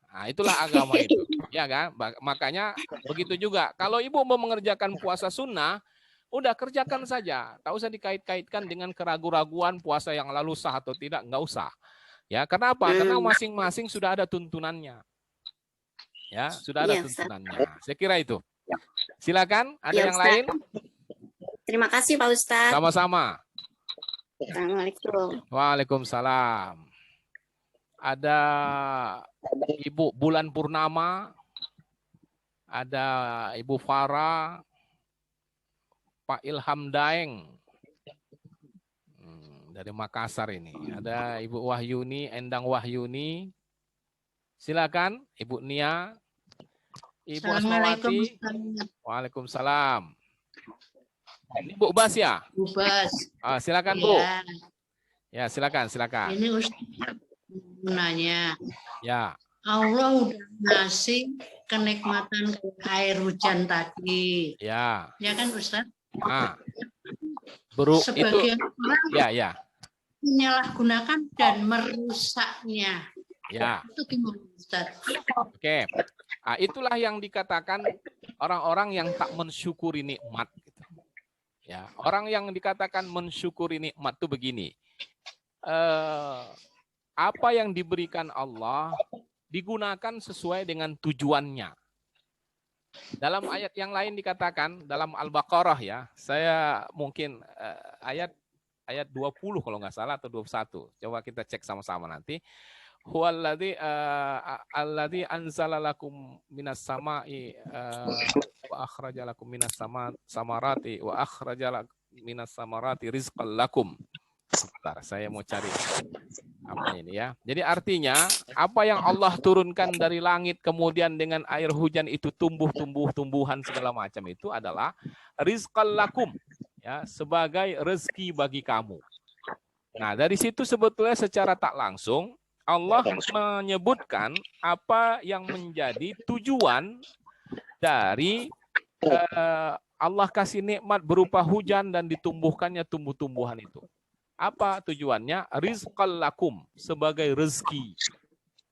Nah, itulah agama itu, ya kan? Makanya begitu juga. Kalau Ibu mau mengerjakan puasa sunnah, udah kerjakan saja. Tak usah dikait-kaitkan dengan keraguan-raguan puasa yang lalu sah atau tidak, nggak usah. Ya, kenapa? Karena masing-masing sudah ada tuntunannya. Ya, sudah ada tuntunannya. Saya kira itu. Silakan, ada yang lain? Terima kasih Pak Ustadz. Sama-sama. Assalamualaikum. Waalaikumsalam. Ada Ibu Bulan Purnama, ada Ibu Farah, Pak Ilham Daeng dari Makassar ini. Ada Ibu Wahyuni, Endang Wahyuni. Silakan Ibu Nia, Ibu Asmawati. Waalaikumsalam. Ini Bu Bas ya? Bu Bas. Silakan Bu. Ya, silakan. Ini Ustaz nanya. Ya. Allah udah ngasih kenikmatan air hujan tadi. Ya. Ya kan Ustaz? itu Sebagian orang ya. menyalahgunakan dan merusaknya. Ya. Itu gimana Ustaz? Oke. Itulah yang dikatakan orang-orang yang tak mensyukuri nikmat. Ya, orang yang dikatakan mensyukuri nikmat itu begini. Apa yang diberikan Allah digunakan sesuai dengan tujuannya. Dalam ayat yang lain dikatakan dalam Al-Baqarah ya, saya mungkin ayat 20 kalau nggak salah atau 21. Coba kita cek sama-sama nanti. Huwallazi alladzi anzala lakum minas sama'i wa akhraja lakum minas samarati wa akhraja minas samarati rizqan lakum. Sebentar, saya mau cari apa ini ya. Jadi artinya apa yang Allah turunkan dari langit kemudian dengan air hujan itu tumbuhan segala macam itu adalah rizqan lakum ya, sebagai rezeki bagi kamu. Nah, dari situ sebetulnya secara tak langsung Allah menyebutkan apa yang menjadi tujuan dari Allah kasih nikmat berupa hujan dan ditumbuhkannya tumbuh-tumbuhan itu. Apa tujuannya? Rizqal lakum, sebagai rezeki.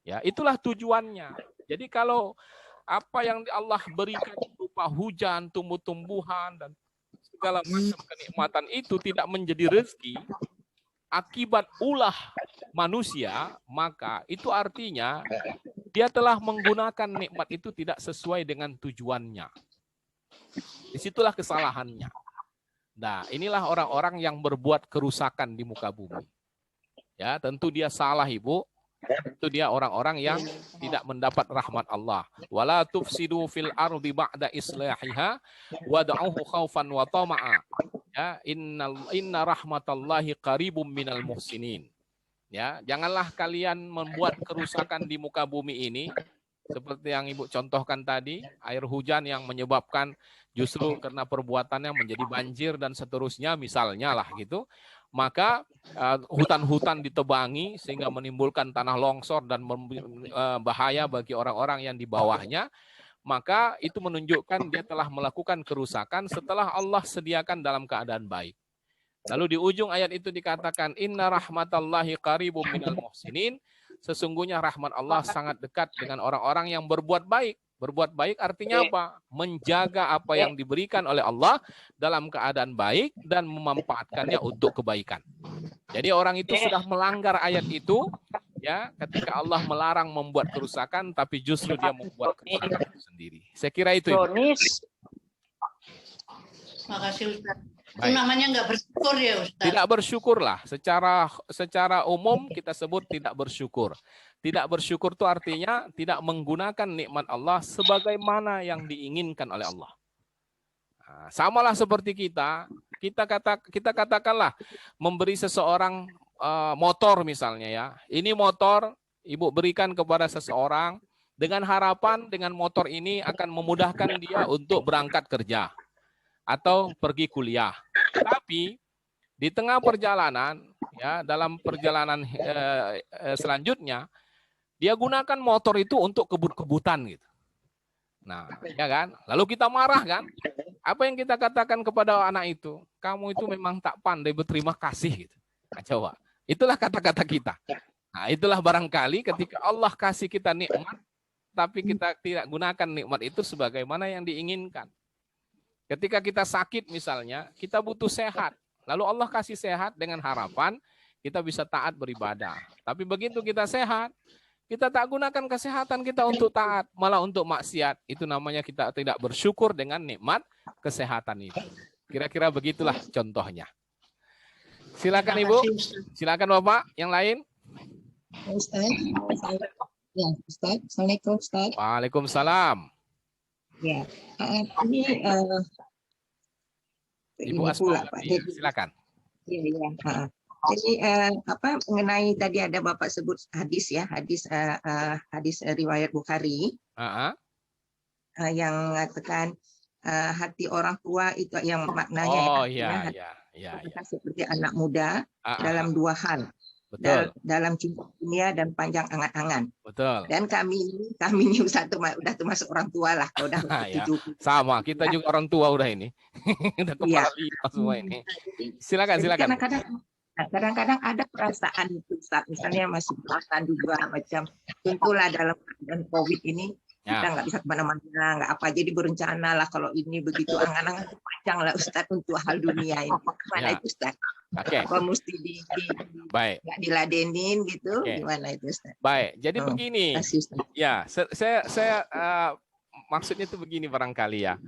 Ya, itulah tujuannya. Jadi kalau apa yang Allah berikan berupa hujan, tumbuh-tumbuhan dan segala macam kenikmatan itu tidak menjadi rezeki akibat ulah manusia, maka itu artinya dia telah menggunakan nikmat itu tidak sesuai dengan tujuannya. Disitulah kesalahannya. Nah, inilah orang-orang yang berbuat kerusakan di muka bumi. Ya, tentu dia salah, Ibu. Itu dia orang-orang yang tidak mendapat rahmat Allah. Wala tufsidu fil ardi ba'da islahiha wad'uhu khaufan wa tama'a. Ya, inna rahmatallahi qaribum minal muhsinin. Ya, janganlah kalian membuat kerusakan di muka bumi ini seperti yang Ibu contohkan tadi, air hujan yang menyebabkan justru karena perbuatannya menjadi banjir dan seterusnya misalnya lah gitu, maka hutan-hutan ditebangi sehingga menimbulkan tanah longsor dan bahaya bagi orang-orang yang di bawahnya, maka itu menunjukkan dia telah melakukan kerusakan setelah Allah sediakan dalam keadaan baik. Lalu di ujung ayat itu dikatakan inna rahmatallahi qaribum minal muhsinin, sesungguhnya rahmat Allah sangat dekat dengan orang-orang yang berbuat baik. Berbuat baik artinya apa? Menjaga apa yang diberikan oleh Allah dalam keadaan baik dan memanfaatkannya untuk kebaikan. Jadi orang itu sudah melanggar ayat itu, ya, ketika Allah melarang membuat kerusakan, tapi justru dia membuat kerusakan itu sendiri. Saya kira itu. Makasih Ustaz. Itu namanya nggak bersyukur ya Ustaz. Tidak bersyukurlah. Secara umum kita sebut tidak bersyukur. Tidak bersyukur itu artinya tidak menggunakan nikmat Allah sebagaimana yang diinginkan oleh Allah. Nah, samalah seperti kita katakanlah memberi seseorang motor misalnya ya. Ini motor Ibu berikan kepada seseorang dengan harapan dengan motor ini akan memudahkan dia untuk berangkat kerja atau pergi kuliah. Tapi di tengah perjalanan, ya dalam perjalanan selanjutnya, dia gunakan motor itu untuk kebut-kebutan gitu. Nah, ya kan? Lalu kita marah kan? Apa yang kita katakan kepada anak itu? Kamu itu memang tak pandai berterima kasih gitu. Nah, coba. Itulah kata-kata kita. Nah, itulah barangkali ketika Allah kasih kita nikmat, tapi kita tidak gunakan nikmat itu sebagaimana yang diinginkan. Ketika kita sakit misalnya, kita butuh sehat. Lalu Allah kasih sehat dengan harapan kita bisa taat beribadah. Tapi begitu kita sehat, kita tak gunakan kesehatan kita untuk taat, malah untuk maksiat. Itu namanya kita tidak bersyukur dengan nikmat kesehatan itu. Kira-kira begitulah contohnya. Silakan Ibu. Silakan Bapak. Yang lain. Ustaz. Ya, Ustaz. Assalamualaikum Ustaz. Waalaikumsalam. Ya, ini Ibu Asma, silakan. Iya. Jadi mengenai tadi ada Bapak sebut hadis ya, hadis riwayat Bukhari yang mengatakan hati orang tua itu yang maknanya seperti anak muda dalam dua hal. Betul. Dalam cinta dunia dan panjang angan-angan. Betul. Dan kami ini udah termasuk orang tua lah. Udah ya, sama, kita juga orang tua udah ini. Udah kepala lima semua ini. Silakan. Kadang-kadang ada perasaan itu, misalnya masih perasaan juga macam tentulah dalam keadaan COVID ini kita nggak bisa kemana-mana, nggak apa, jadi berencana lah kalau ini begitu angan-angan panjang lah Ustaz untuk hal dunia ini. Gimana itu Ustaz? Apa mesti nggak diladenin gitu? Gimana itu Ustaz? Baik, jadi begini. Ya, saya maksudnya itu begini barangkali ya.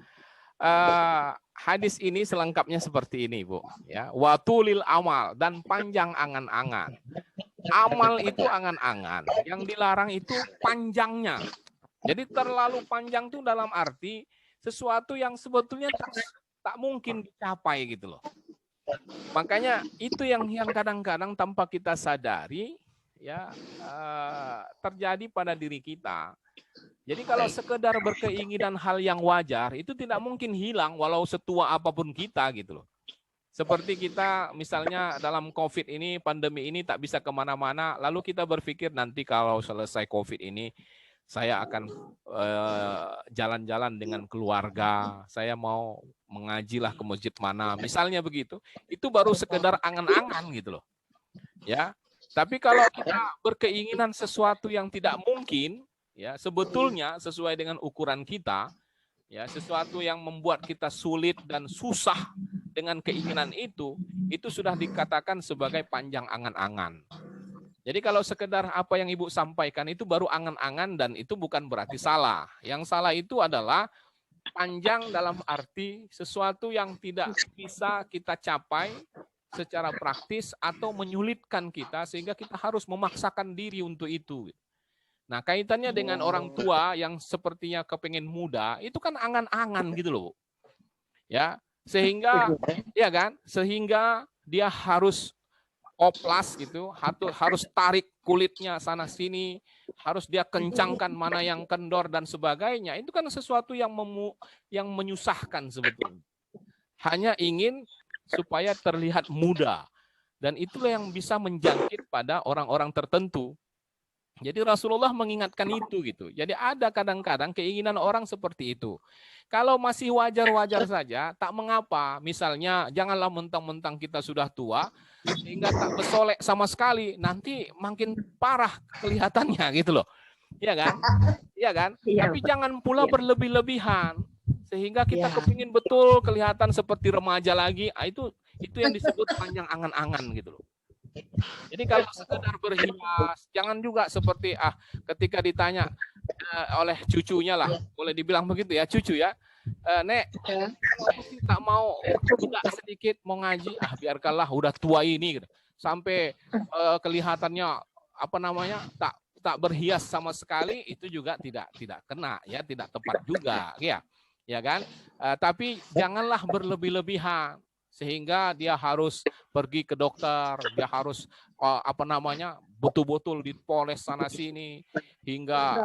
Hadis ini selengkapnya seperti ini, Bu. Ya, watulil amal dan panjang angan-angan. Amal itu angan-angan, yang dilarang itu panjangnya. Jadi terlalu panjang itu dalam arti sesuatu yang sebetulnya tak mungkin dicapai gitu loh. Makanya itu yang kadang-kadang tanpa kita sadari ya terjadi pada diri kita. Jadi kalau sekedar berkeinginan hal yang wajar itu tidak mungkin hilang walau setua apapun kita gitu loh. Seperti kita misalnya dalam COVID ini, pandemi ini tak bisa kemana-mana, lalu kita berpikir nanti kalau selesai COVID ini saya akan jalan-jalan dengan keluarga, saya mau mengajilah ke masjid mana, misalnya begitu. Itu baru sekedar angan-angan gitu loh. Ya. Tapi kalau kita berkeinginan sesuatu yang tidak mungkin, ya sebetulnya sesuai dengan ukuran kita, ya sesuatu yang membuat kita sulit dan susah dengan keinginan itu sudah dikatakan sebagai panjang angan-angan. Jadi kalau sekedar apa yang Ibu sampaikan itu baru angan-angan dan itu bukan berarti salah. Yang salah itu adalah panjang dalam arti sesuatu yang tidak bisa kita capai secara praktis atau menyulitkan kita sehingga kita harus memaksakan diri untuk itu. Nah, kaitannya dengan orang tua yang sepertinya kepengen muda, itu kan angan-angan gitu loh. Ya, sehingga dia harus oplas gitu, harus tarik kulitnya sana sini, harus dia kencangkan mana yang kendor dan sebagainya. Itu kan sesuatu yang menyusahkan sebetulnya. Hanya ingin supaya terlihat muda. Dan itulah yang bisa menjangkit pada orang-orang tertentu. Jadi Rasulullah mengingatkan itu gitu. Jadi ada kadang-kadang keinginan orang seperti itu. Kalau masih wajar-wajar saja, tak mengapa. Misalnya janganlah mentang-mentang kita sudah tua sehingga tak bersolek sama sekali. Nanti makin parah kelihatannya gitu loh. Iya kan? Iya kan? Iya, Tapi jangan pula berlebih-lebihan sehingga kita kepingin betul kelihatan seperti remaja lagi. Itu yang disebut panjang angan-angan gitu loh. Jadi kalau sekedar berhias, jangan juga seperti ketika ditanya oleh cucunya lah, boleh dibilang begitu ya, cucu ya, Nek, aku sih tak mau budak sedikit mau ngaji, biarkanlah udah tua ini, gitu. Sampai kelihatannya apa namanya tak berhias sama sekali, itu juga tidak kena ya, tidak tepat juga ya kan. Tapi janganlah berlebih-lebihan sehingga dia harus pergi ke dokter, dia harus betul-betul dipoles sana sini hingga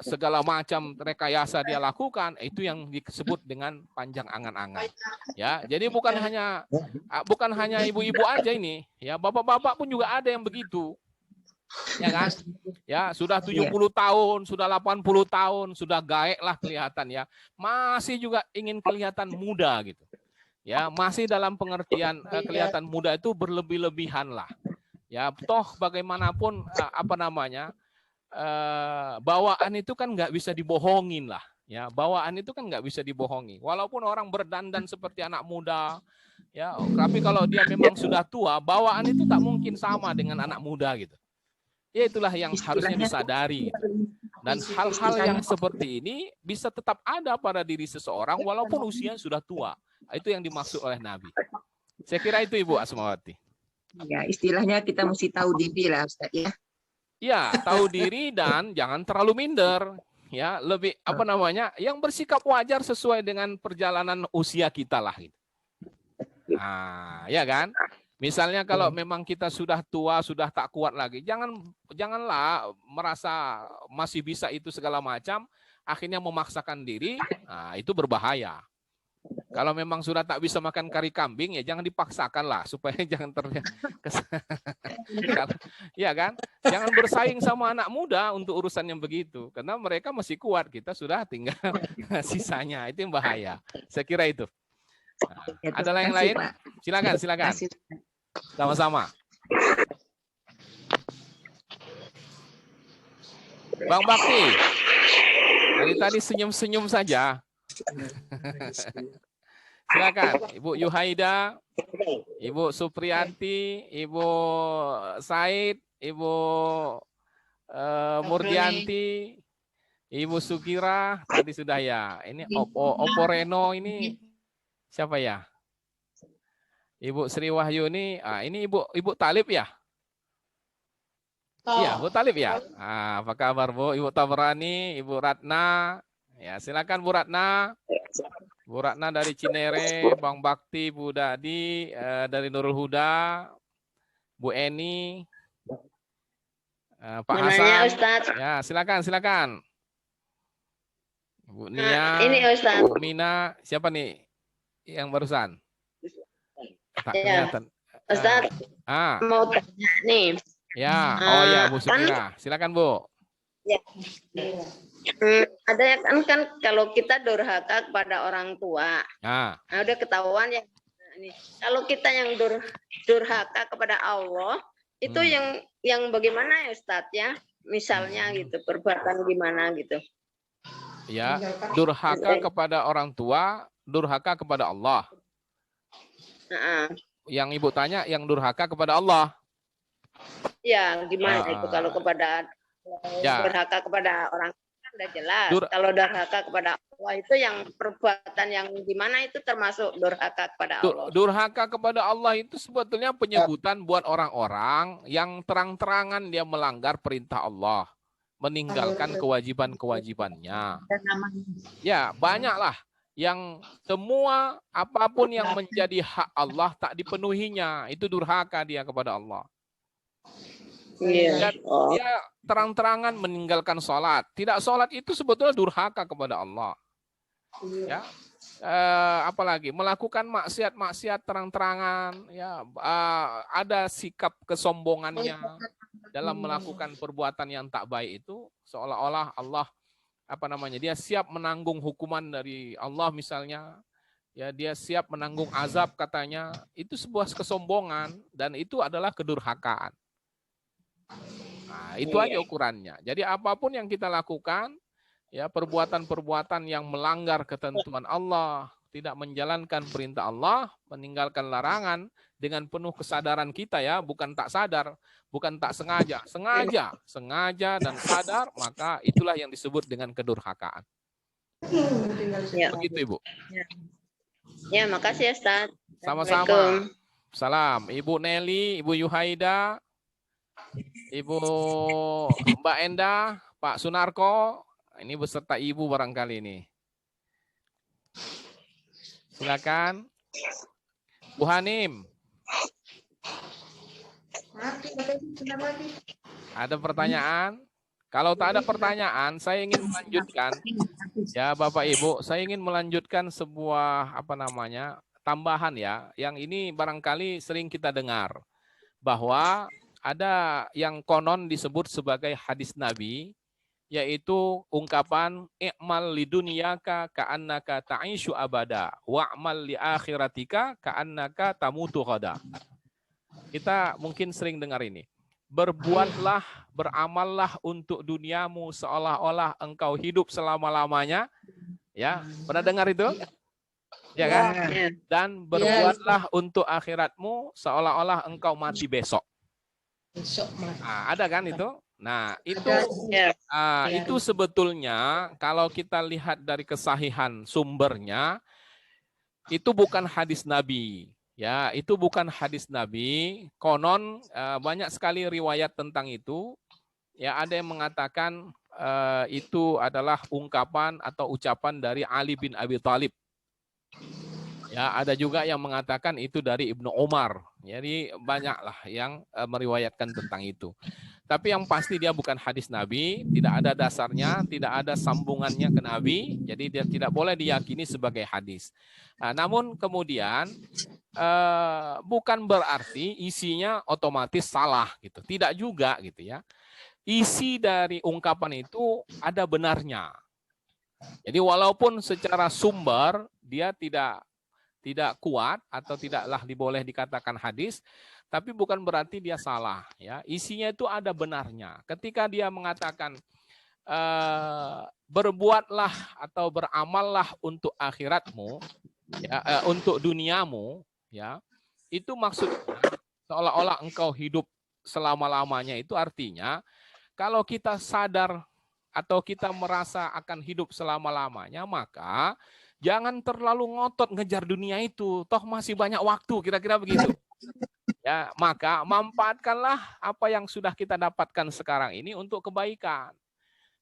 segala macam rekayasa dia lakukan. Itu yang disebut dengan panjang angan-angan. Ya, jadi bukan hanya ibu-ibu aja ini, ya bapak-bapak pun juga ada yang begitu. Ya kan? Ya, sudah 70 tahun, sudah 80 tahun, sudah gaek lah kelihatan ya. Masih juga ingin kelihatan muda gitu. Ya, masih dalam pengertian kelihatan muda itu berlebih-lebihan lah. Ya, toh bagaimanapun bawaan itu kan nggak bisa dibohongin lah. Ya, bawaan itu kan nggak bisa dibohongi. Walaupun orang berdandan seperti anak muda, ya, tapi kalau dia memang sudah tua, bawaan itu tak mungkin sama dengan anak muda gitu. Ya, itulah yang harusnya disadari. Dan hal-hal yang seperti ini bisa tetap ada pada diri seseorang walaupun usia sudah tua. Itu yang dimaksud oleh Nabi. Saya kira itu Ibu Asmawati. Ya, istilahnya kita mesti tahu diri lah Ustaz ya. Ya, tahu diri dan jangan terlalu minder. Ya, lebih yang bersikap wajar sesuai dengan perjalanan usia kita lah gitu. Nah, ya kan? Misalnya kalau memang kita sudah tua, sudah tak kuat lagi, janganlah merasa masih bisa itu segala macam, akhirnya memaksakan diri, itu berbahaya. Kalau memang sudah tak bisa makan kari kambing, ya jangan dipaksakan lah, supaya jangan terlihat. Ya kan? Jangan bersaing sama anak muda untuk urusan yang begitu, karena mereka masih kuat, kita sudah tinggal sisanya, itu yang bahaya. Saya kira itu. Ada yang lain? Silakan. Sama-sama. Bang Bakti, dari tadi senyum-senyum saja. Silakan, Ibu Yuhaida, Ibu Supriyanti, Ibu Said, Ibu Murdianti, Ibu Sukira, tadi sudah ya. Ini Opo Reno ini siapa ya? Ibu Sri Wahyuni, ini Ibu Talib ya? Iya, Bu Talib ya. Apa kabar Bu? Ibu Tabrani, Ibu Ratna. Ya, silakan Bu Ratna. Bu Ratna dari Cinere, Bang Bakti, Bu Dadi dari Nurul Huda, Bu Eni, Pak Hasan. Ustaz. Ya, silakan. Bu Nia, ini Ustaz. Bu Mina, siapa nih yang barusan? Tak kelihatan. Ustaz, mau tanya nih. Ya, ya Bu Sukira. Silakan Bu. Ya. Ada kan kalau kita durhaka kepada orang tua. Udah ketahuan ya. Kalau kita yang durhaka kepada Allah, itu yang bagaimana ya Ustadz ya? Misalnya gitu, perbuatan gimana gitu. Ya, durhaka kepada orang tua, durhaka kepada Allah. Yang Ibu tanya yang durhaka kepada Allah. Ya, gimana itu kalau kepada durhaka kepada orang tua udah jelas. Kalau durhaka kepada Allah itu yang perbuatan yang gimana itu termasuk durhaka kepada Allah. Durhaka kepada Allah itu sebetulnya penyebutan buat orang-orang yang terang-terangan dia melanggar perintah Allah, meninggalkan kewajiban-kewajibannya. Ya, banyaklah yang semua apapun yang menjadi hak Allah tak dipenuhinya, itu durhaka dia kepada Allah. Iya. Dia terang-terangan meninggalkan sholat. Tidak sholat itu sebetulnya durhaka kepada Allah. Ya, apalagi melakukan maksiat-maksiat terang-terangan. Ya, ada sikap kesombongannya dalam melakukan perbuatan yang tak baik itu, seolah-olah Allah dia siap menanggung hukuman dari Allah misalnya. Ya, dia siap menanggung azab katanya. Itu sebuah kesombongan dan itu adalah kedurhakaan. Nah, itu aja ukurannya. Jadi apapun yang kita lakukan, ya perbuatan-perbuatan yang melanggar ketentuan Allah, tidak menjalankan perintah Allah, meninggalkan larangan dengan penuh kesadaran kita ya, bukan tak sadar, bukan tak sengaja. Sengaja dan sadar, maka itulah yang disebut dengan kedurhakaan. Ya. Begitu Ibu. Ya, makasih ya Ustaz. Sama-sama. Salam. Ibu Nelly, Ibu Yuhaida, Ibu Mbak Enda, Pak Sunarko, ini beserta Ibu barangkali ini. Silakan. Bu Hanim. Ada pertanyaan? Kalau tak ada pertanyaan, saya ingin melanjutkan. Ya, Bapak Ibu, saya ingin melanjutkan sebuah tambahan ya. Yang ini barangkali sering kita dengar bahwa ada yang konon disebut sebagai hadis Nabi, yaitu ungkapan i'mal lidunyaka ka'annaka ta'ishu abada wa'mal li akhiratika ka'annaka tamutu ghada. Kita mungkin sering dengar ini. Berbuatlah, beramallah untuk duniamu seolah-olah engkau hidup selama-lamanya. Ya, pernah dengar itu? Ya kan? Dan berbuatlah untuk akhiratmu seolah-olah engkau mati besok. Nah, ada kan itu? Nah, itu sebetulnya kalau kita lihat dari kesahihan sumbernya, itu bukan hadis Nabi. Ya, itu bukan hadis Nabi. Konon banyak sekali riwayat tentang itu. Ya, ada yang mengatakan itu adalah ungkapan atau ucapan dari Ali bin Abi Thalib. Ya, ada juga yang mengatakan itu dari Ibnu Umar. Jadi banyaklah yang meriwayatkan tentang itu. Tapi yang pasti dia bukan hadis Nabi, tidak ada dasarnya, tidak ada sambungannya ke Nabi, jadi dia tidak boleh diyakini sebagai hadis. Nah, namun kemudian bukan berarti isinya otomatis salah gitu, tidak juga gitu ya. Isi dari ungkapan itu ada benarnya. Jadi walaupun secara sumber dia tidak kuat atau tidaklah boleh dikatakan hadis, tapi bukan berarti dia salah. Ya, isinya itu ada benarnya. Ketika dia mengatakan berbuatlah atau beramallah untuk akhiratmu, ya, untuk duniamu, ya, itu maksudnya seolah-olah engkau hidup selama-lamanya. Itu artinya kalau kita sadar atau kita merasa akan hidup selama-lamanya, maka jangan terlalu ngotot ngejar dunia itu. Toh masih banyak waktu, kira-kira begitu. Ya, maka manfaatkanlah apa yang sudah kita dapatkan sekarang ini untuk kebaikan.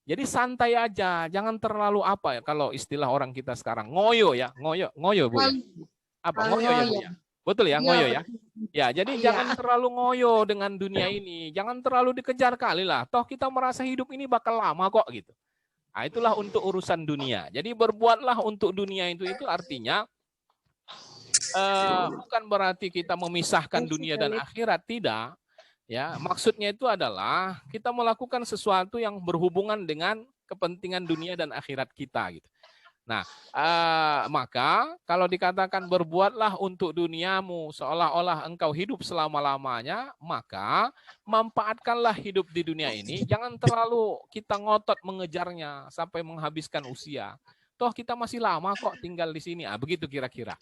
Jadi santai aja, jangan terlalu apa ya, kalau istilah orang kita sekarang ngoyo ya, ngoyo Bu ya. Apa ngoyo ya Bu ya? Betul ya, ngoyo ya. Ya, jadi jangan terlalu ngoyo dengan dunia ini, jangan terlalu dikejar kali lah. Toh kita merasa hidup ini bakal lama kok gitu. Nah, itulah untuk urusan dunia. Jadi berbuatlah untuk dunia itu artinya bukan berarti kita memisahkan dunia dan akhirat, tidak. Ya, maksudnya itu adalah kita melakukan sesuatu yang berhubungan dengan kepentingan dunia dan akhirat kita gitu. Nah, maka kalau dikatakan berbuatlah untuk duniamu seolah-olah engkau hidup selama-lamanya, maka manfaatkanlah hidup di dunia ini. Jangan terlalu kita ngotot mengejarnya sampai menghabiskan usia. Toh kita masih lama kok tinggal di sini. Begitu kira-kira.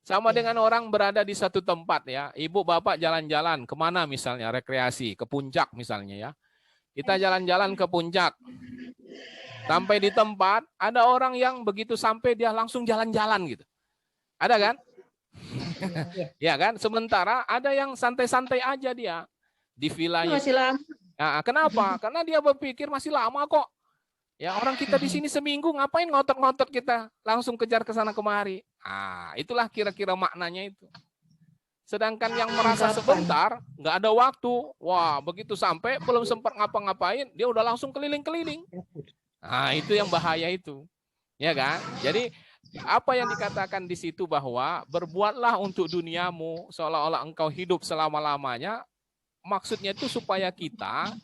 Sama dengan orang berada di satu tempat ya. Ibu bapak jalan-jalan kemana misalnya, rekreasi, ke puncak misalnya ya. Kita jalan-jalan ke puncak. Sampai di tempat, ada orang yang begitu sampai dia langsung jalan-jalan gitu. Ada kan? Ya kan? Sementara ada yang santai-santai aja dia di vilanya. Masih lama. Nah, kenapa? Karena dia berpikir masih lama kok. Ya, orang kita di sini seminggu ngapain ngotot-ngotot kita langsung kejar ke sana kemari. Itulah kira-kira maknanya itu. Sedangkan yang merasa sebentar, nggak ada waktu. Wah, begitu sampai belum sempat ngapa-ngapain, dia udah langsung keliling-keliling. Nah, itu yang bahaya itu. Ya kan? Jadi apa yang dikatakan di situ bahwa berbuatlah untuk duniamu seolah-olah engkau hidup selama-lamanya. Maksudnya itu supaya kita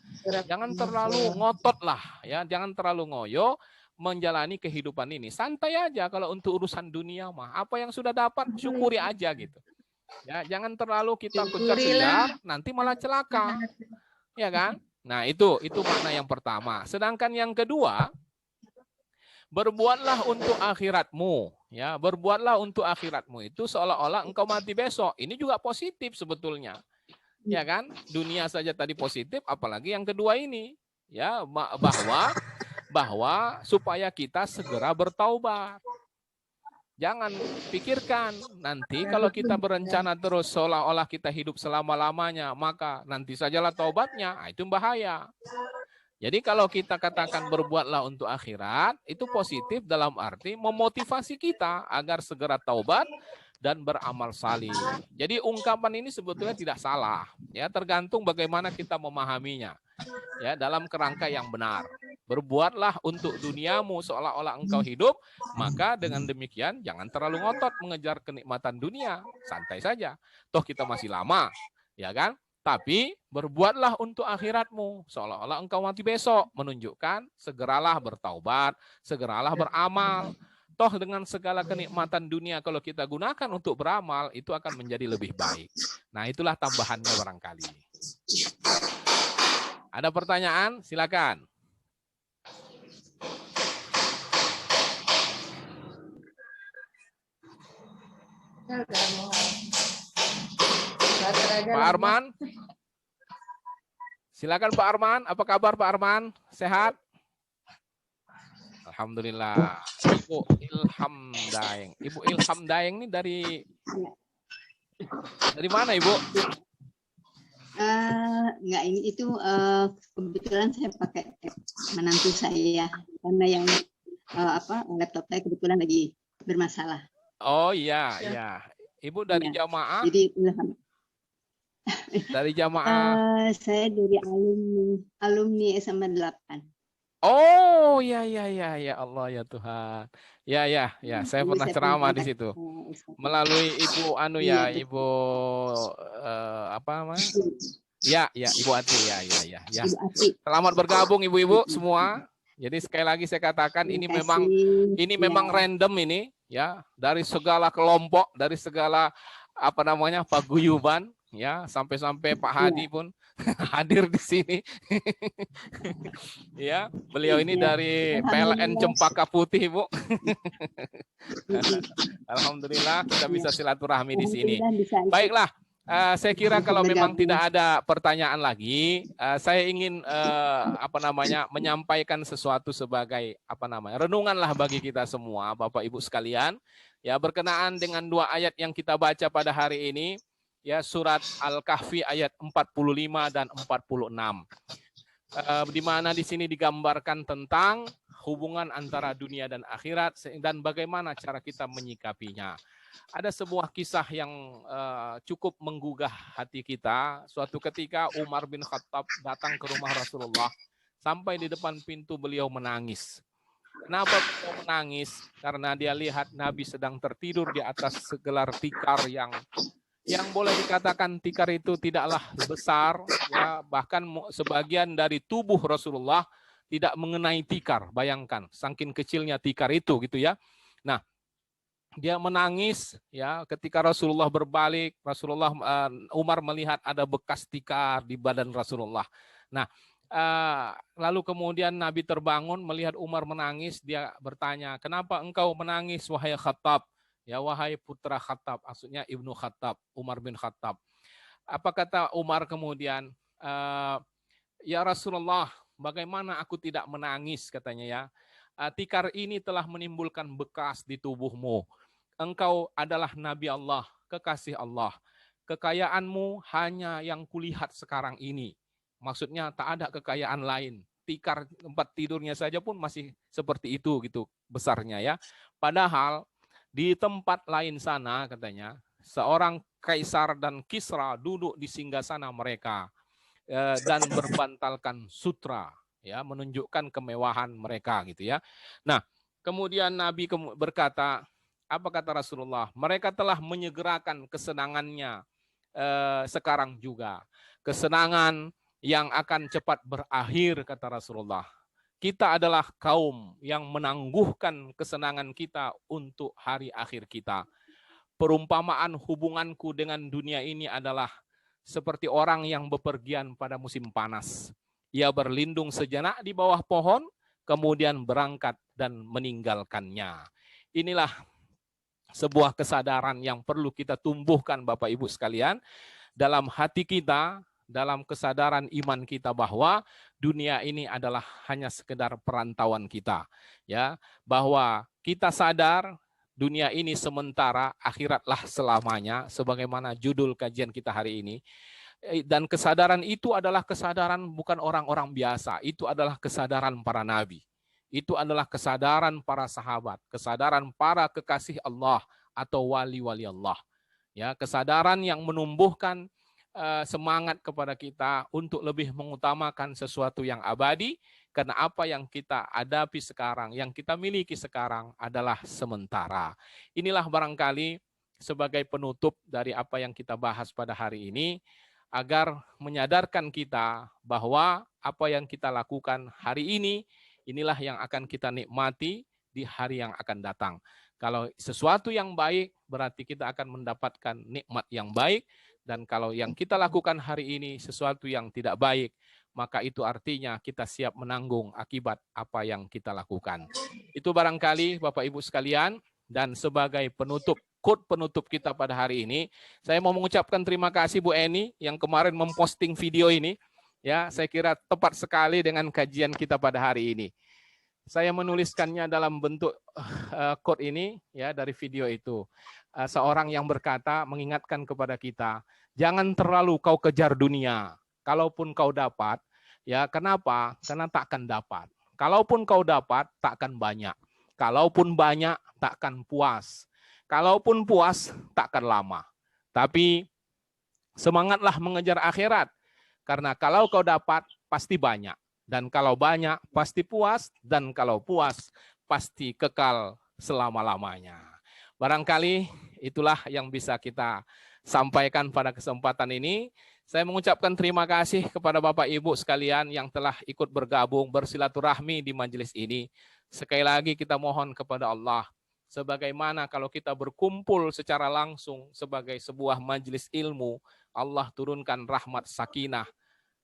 jangan terlalu ngotot lah, ya, jangan terlalu ngoyo menjalani kehidupan ini. Santai aja kalau untuk urusan dunia mah. Apa yang sudah dapat syukuri aja gitu. Ya, jangan terlalu kita kejar-kejar, nanti malah celaka. Ya kan? Nah, itu makna yang pertama. Sedangkan yang kedua, berbuatlah untuk akhiratmu, ya. Berbuatlah untuk akhiratmu itu seolah-olah engkau mati besok. Ini juga positif sebetulnya. Ya kan? Dunia saja tadi positif, apalagi yang kedua ini, ya, bahwa supaya kita segera bertaubat. Jangan pikirkan nanti kalau kita berencana terus seolah-olah kita hidup selama-lamanya, maka nanti sajalah taubatnya. Nah, itu bahaya. Jadi kalau kita katakan berbuatlah untuk akhirat, itu positif dalam arti memotivasi kita agar segera taubat dan beramal salih. Jadi ungkapan ini sebetulnya tidak salah, ya, tergantung bagaimana kita memahaminya, ya, dalam kerangka yang benar. Berbuatlah untuk duniamu seolah-olah engkau hidup, maka dengan demikian jangan terlalu ngotot mengejar kenikmatan dunia, santai saja. Toh kita masih lama, ya kan? Tapi berbuatlah untuk akhiratmu seolah-olah engkau mati besok, menunjukkan segeralah bertaubat, segeralah beramal. Toh dengan segala kenikmatan dunia kalau kita gunakan untuk beramal, itu akan menjadi lebih baik. Nah, itulah tambahannya barangkali. Ada pertanyaan? Silakan. Pak Arman. Silakan Pak Arman. Apa kabar Pak Arman? Sehat? Alhamdulillah. Ibu Ilham Daeng. Ibu Ilham Daeng ini dari mana Ibu? Enggak, ini itu kebetulan saya pakai menantu saya karena yang laptop saya kebetulan lagi bermasalah. Oh iya, iya. Ibu dari jamaah? Jadi dari jamaah. Saya dari alumni SMA 8. Oh, ya Allah ya Tuhan. Ya, saya pernah ceramah di situ. Melalui Ibu Ibu apa namanya? Ya, Ibu Ati, ya. Selamat bergabung Ibu-ibu semua. Jadi sekali lagi saya katakan ini memang random ini, ya, dari segala kelompok, dari segala paguyuban, ya, sampai Pak Hadi pun hadir di sini. Ya, beliau ini dari PLN Cempaka Putih, Bu. Alhamdulillah kita bisa silaturahmi di sini. Baiklah, saya kira kalau memang tidak ada pertanyaan lagi, saya ingin menyampaikan sesuatu sebagai renunganlah bagi kita semua, Bapak Ibu sekalian, ya, berkenaan dengan 2 ayat yang kita baca pada hari ini. Ya, surat Al-Kahfi ayat 45 dan 46. Di mana di sini digambarkan tentang hubungan antara dunia dan akhirat dan bagaimana cara kita menyikapinya. Ada sebuah kisah yang cukup menggugah hati kita. Suatu ketika Umar bin Khattab datang ke rumah Rasulullah, sampai di depan pintu beliau menangis. Kenapa beliau menangis? Karena dia lihat Nabi sedang tertidur di atas segelar tikar yang boleh dikatakan tikar itu tidaklah besar, ya, bahkan sebagian dari tubuh Rasulullah tidak mengenai tikar. Bayangkan, saking kecilnya tikar itu, gitu ya. Nah, dia menangis, ya, ketika Rasulullah berbalik. Umar melihat ada bekas tikar di badan Rasulullah. Nah, lalu kemudian Nabi terbangun melihat Umar menangis. Dia bertanya, kenapa engkau menangis wahai Khattab? Ya, wahai putra Khattab, maksudnya Ibnu Khattab, Umar bin Khattab. Apa kata Umar kemudian? Ya Rasulullah, bagaimana aku tidak menangis, katanya, ya. Tikar ini telah menimbulkan bekas di tubuhmu. Engkau adalah Nabi Allah, kekasih Allah. Kekayaanmu hanya yang kulihat sekarang ini. Maksudnya tak ada kekayaan lain. Tikar tempat tidurnya saja pun masih seperti itu, gitu besarnya, ya. Padahal di tempat lain sana, katanya, seorang kaisar dan Kisra duduk di singgasana mereka dan berbantalkan sutra, ya, menunjukkan kemewahan mereka gitu ya. Nah, kemudian Nabi berkata, apa kata Rasulullah? Mereka telah menyegerakan kesenangannya sekarang juga. Kesenangan yang akan cepat berakhir, kata Rasulullah. Kita adalah kaum yang menangguhkan kesenangan kita untuk hari akhir kita. Perumpamaan hubunganku dengan dunia ini adalah seperti orang yang bepergian pada musim panas. Ia berlindung sejenak di bawah pohon, kemudian berangkat dan meninggalkannya. Inilah sebuah kesadaran yang perlu kita tumbuhkan Bapak Ibu sekalian dalam hati kita, dalam kesadaran iman kita bahwa dunia ini adalah hanya sekedar perantauan kita, ya, bahwa kita sadar dunia ini sementara, akhiratlah selamanya, sebagaimana judul kajian kita hari ini. Dan kesadaran itu adalah kesadaran bukan orang-orang biasa, itu adalah kesadaran para nabi. Itu adalah kesadaran para sahabat, kesadaran para kekasih Allah atau wali-wali Allah. Ya, kesadaran yang menumbuhkan semangat kepada kita untuk lebih mengutamakan sesuatu yang abadi, karena apa yang kita hadapi sekarang, yang kita miliki sekarang adalah sementara. Inilah barangkali sebagai penutup dari apa yang kita bahas pada hari ini, agar menyadarkan kita bahwa apa yang kita lakukan hari ini, inilah yang akan kita nikmati di hari yang akan datang. Kalau sesuatu yang baik, berarti kita akan mendapatkan nikmat yang baik. Dan kalau yang kita lakukan hari ini sesuatu yang tidak baik, maka itu artinya kita siap menanggung akibat apa yang kita lakukan. Itu barangkali Bapak Ibu sekalian, dan sebagai penutup, quote penutup kita pada hari ini, saya mau mengucapkan terima kasih Bu Eni yang kemarin memposting video ini. Ya, saya kira tepat sekali dengan kajian kita pada hari ini. Saya menuliskannya dalam bentuk quote ini, ya, dari video itu. Seorang yang berkata, mengingatkan kepada kita, jangan terlalu kau kejar dunia. Kalaupun kau dapat, ya, kenapa? Karena takkan dapat. Kalaupun kau dapat, takkan banyak. Kalaupun banyak, takkan puas. Kalaupun puas, takkan lama. Tapi semangatlah mengejar akhirat. Karena kalau kau dapat, pasti banyak. Dan kalau banyak, pasti puas. Dan kalau puas, pasti kekal selama-lamanya. Barangkali itulah yang bisa kita sampaikan pada kesempatan ini. Saya mengucapkan terima kasih kepada Bapak Ibu sekalian yang telah ikut bergabung, bersilaturahmi di majelis ini. Sekali lagi kita mohon kepada Allah, sebagaimana kalau kita berkumpul secara langsung sebagai sebuah majelis ilmu, Allah turunkan rahmat sakinah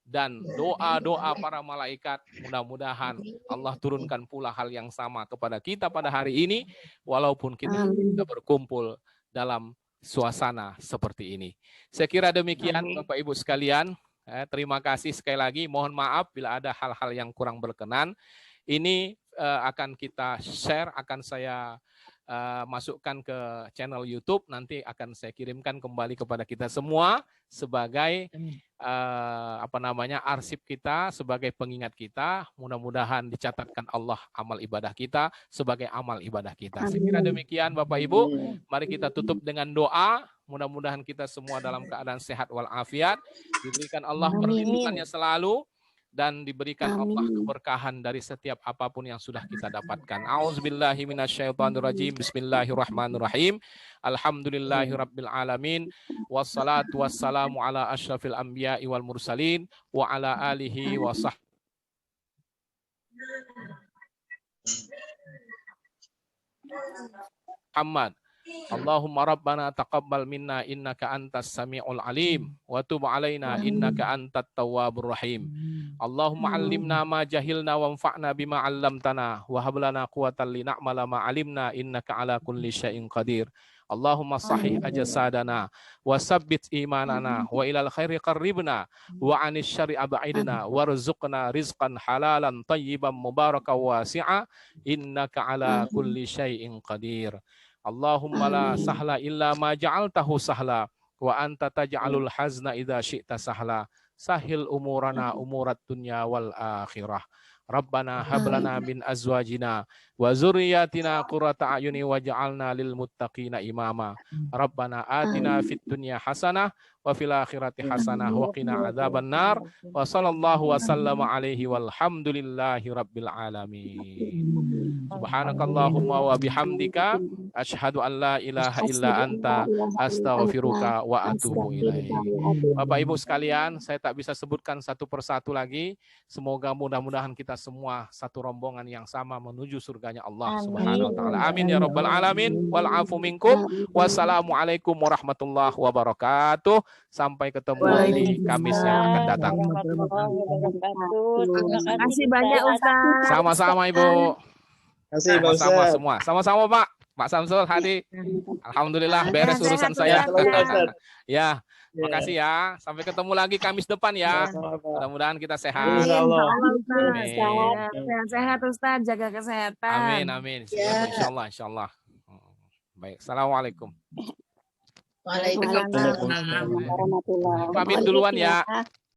dan doa-doa para malaikat, mudah-mudahan Allah turunkan pula hal yang sama kepada kita pada hari ini, walaupun kita berkumpul dalam suasana seperti ini. Saya kira demikian Bapak Ibu sekalian. Terima kasih sekali lagi. Mohon maaf bila ada hal-hal yang kurang berkenan. Ini akan kita share, akan saya masukkan ke channel YouTube, nanti akan saya kirimkan kembali kepada kita semua sebagai arsip kita, sebagai pengingat kita. Mudah-mudahan dicatatkan Allah amal ibadah kita sebagai amal ibadah kita. Saya kira demikian Bapak Ibu. Mari kita tutup dengan doa. Mudah-mudahan kita semua dalam keadaan sehat walafiat, diberikan Allah perlindungannya selalu, dan diberikan Allah keberkahan dari setiap apapun yang sudah kita dapatkan. A'udzubillahi minasyaitonirrajim. Bismillahirrahmanirrahim. Alhamdulillahirabbil alamin. Wassalatu wassalamu ala asyrafil anbiya'i wal mursalin wa ala alihi wa sahbihi. Muhammad. Allahumma rabbana taqabbal minna innaka antas sami'ul alim wa tub alaina innaka antat tawwabur rahim. Allahumma 'allimna ma jahilna wanfa'na bima 'allamtana wa hab lana quwwatan lin'amala ma 'alimna innaka 'ala kulli syai'in qadir. Allahumma sahih ajsadana wa sabbit imanana wa ilal khairi qarribna wa 'anil syarri ab'idna warzuqna rizqan halalan tayyiban mubarakan wasi'a innaka 'ala kulli syai'in qadir. Allahumma la sahla illa ma ja'altahu sahla wa anta taj'alul hazna idza syi'ta sahla. Sahil umurana umurat dunya wal akhirah. Rabbana hab lana min azwajina wa dzurriyyatina qurrata a'yuni waj'alna lil muttaqina imama. Rabbana atina fid dunya hasanah wa fil akhirati hasanah wa qina adzabannar. Wa sallallahu wa sallama alaihi walhamdulillahi rabbil alamin. Subhanakallahumma wa bihamdika asyhadu an la ilaha illa anta astaghfiruka wa atubu ilaik. Bapak Ibu sekalian, saya tak bisa sebutkan satu persatu lagi. Semoga mudah-mudahan kita semua satu rombongan yang sama menuju surganya Allah Subhanahu wa taala. Amin ya rabbal alamin. Wal afu minkum. Wassalamualaikum warahmatullahi wabarakatuh. Sampai ketemu di Kamis yang akan datang. Terima kasih banyak Ustaz. Sama-sama Ibu. Sama-sama semua. Sama-sama Pak. Pak Samsul, Hadi. Alhamdulillah beres urusan saya. Ya, makasih ya. Sampai ketemu lagi Kamis depan ya. Mudah-mudahan kita sehat. Sehat Ustaz, jaga kesehatan. Amin. Insyaallah. Baik, assalamualaikum. Waalaikumsalam. Pamit duluan ya.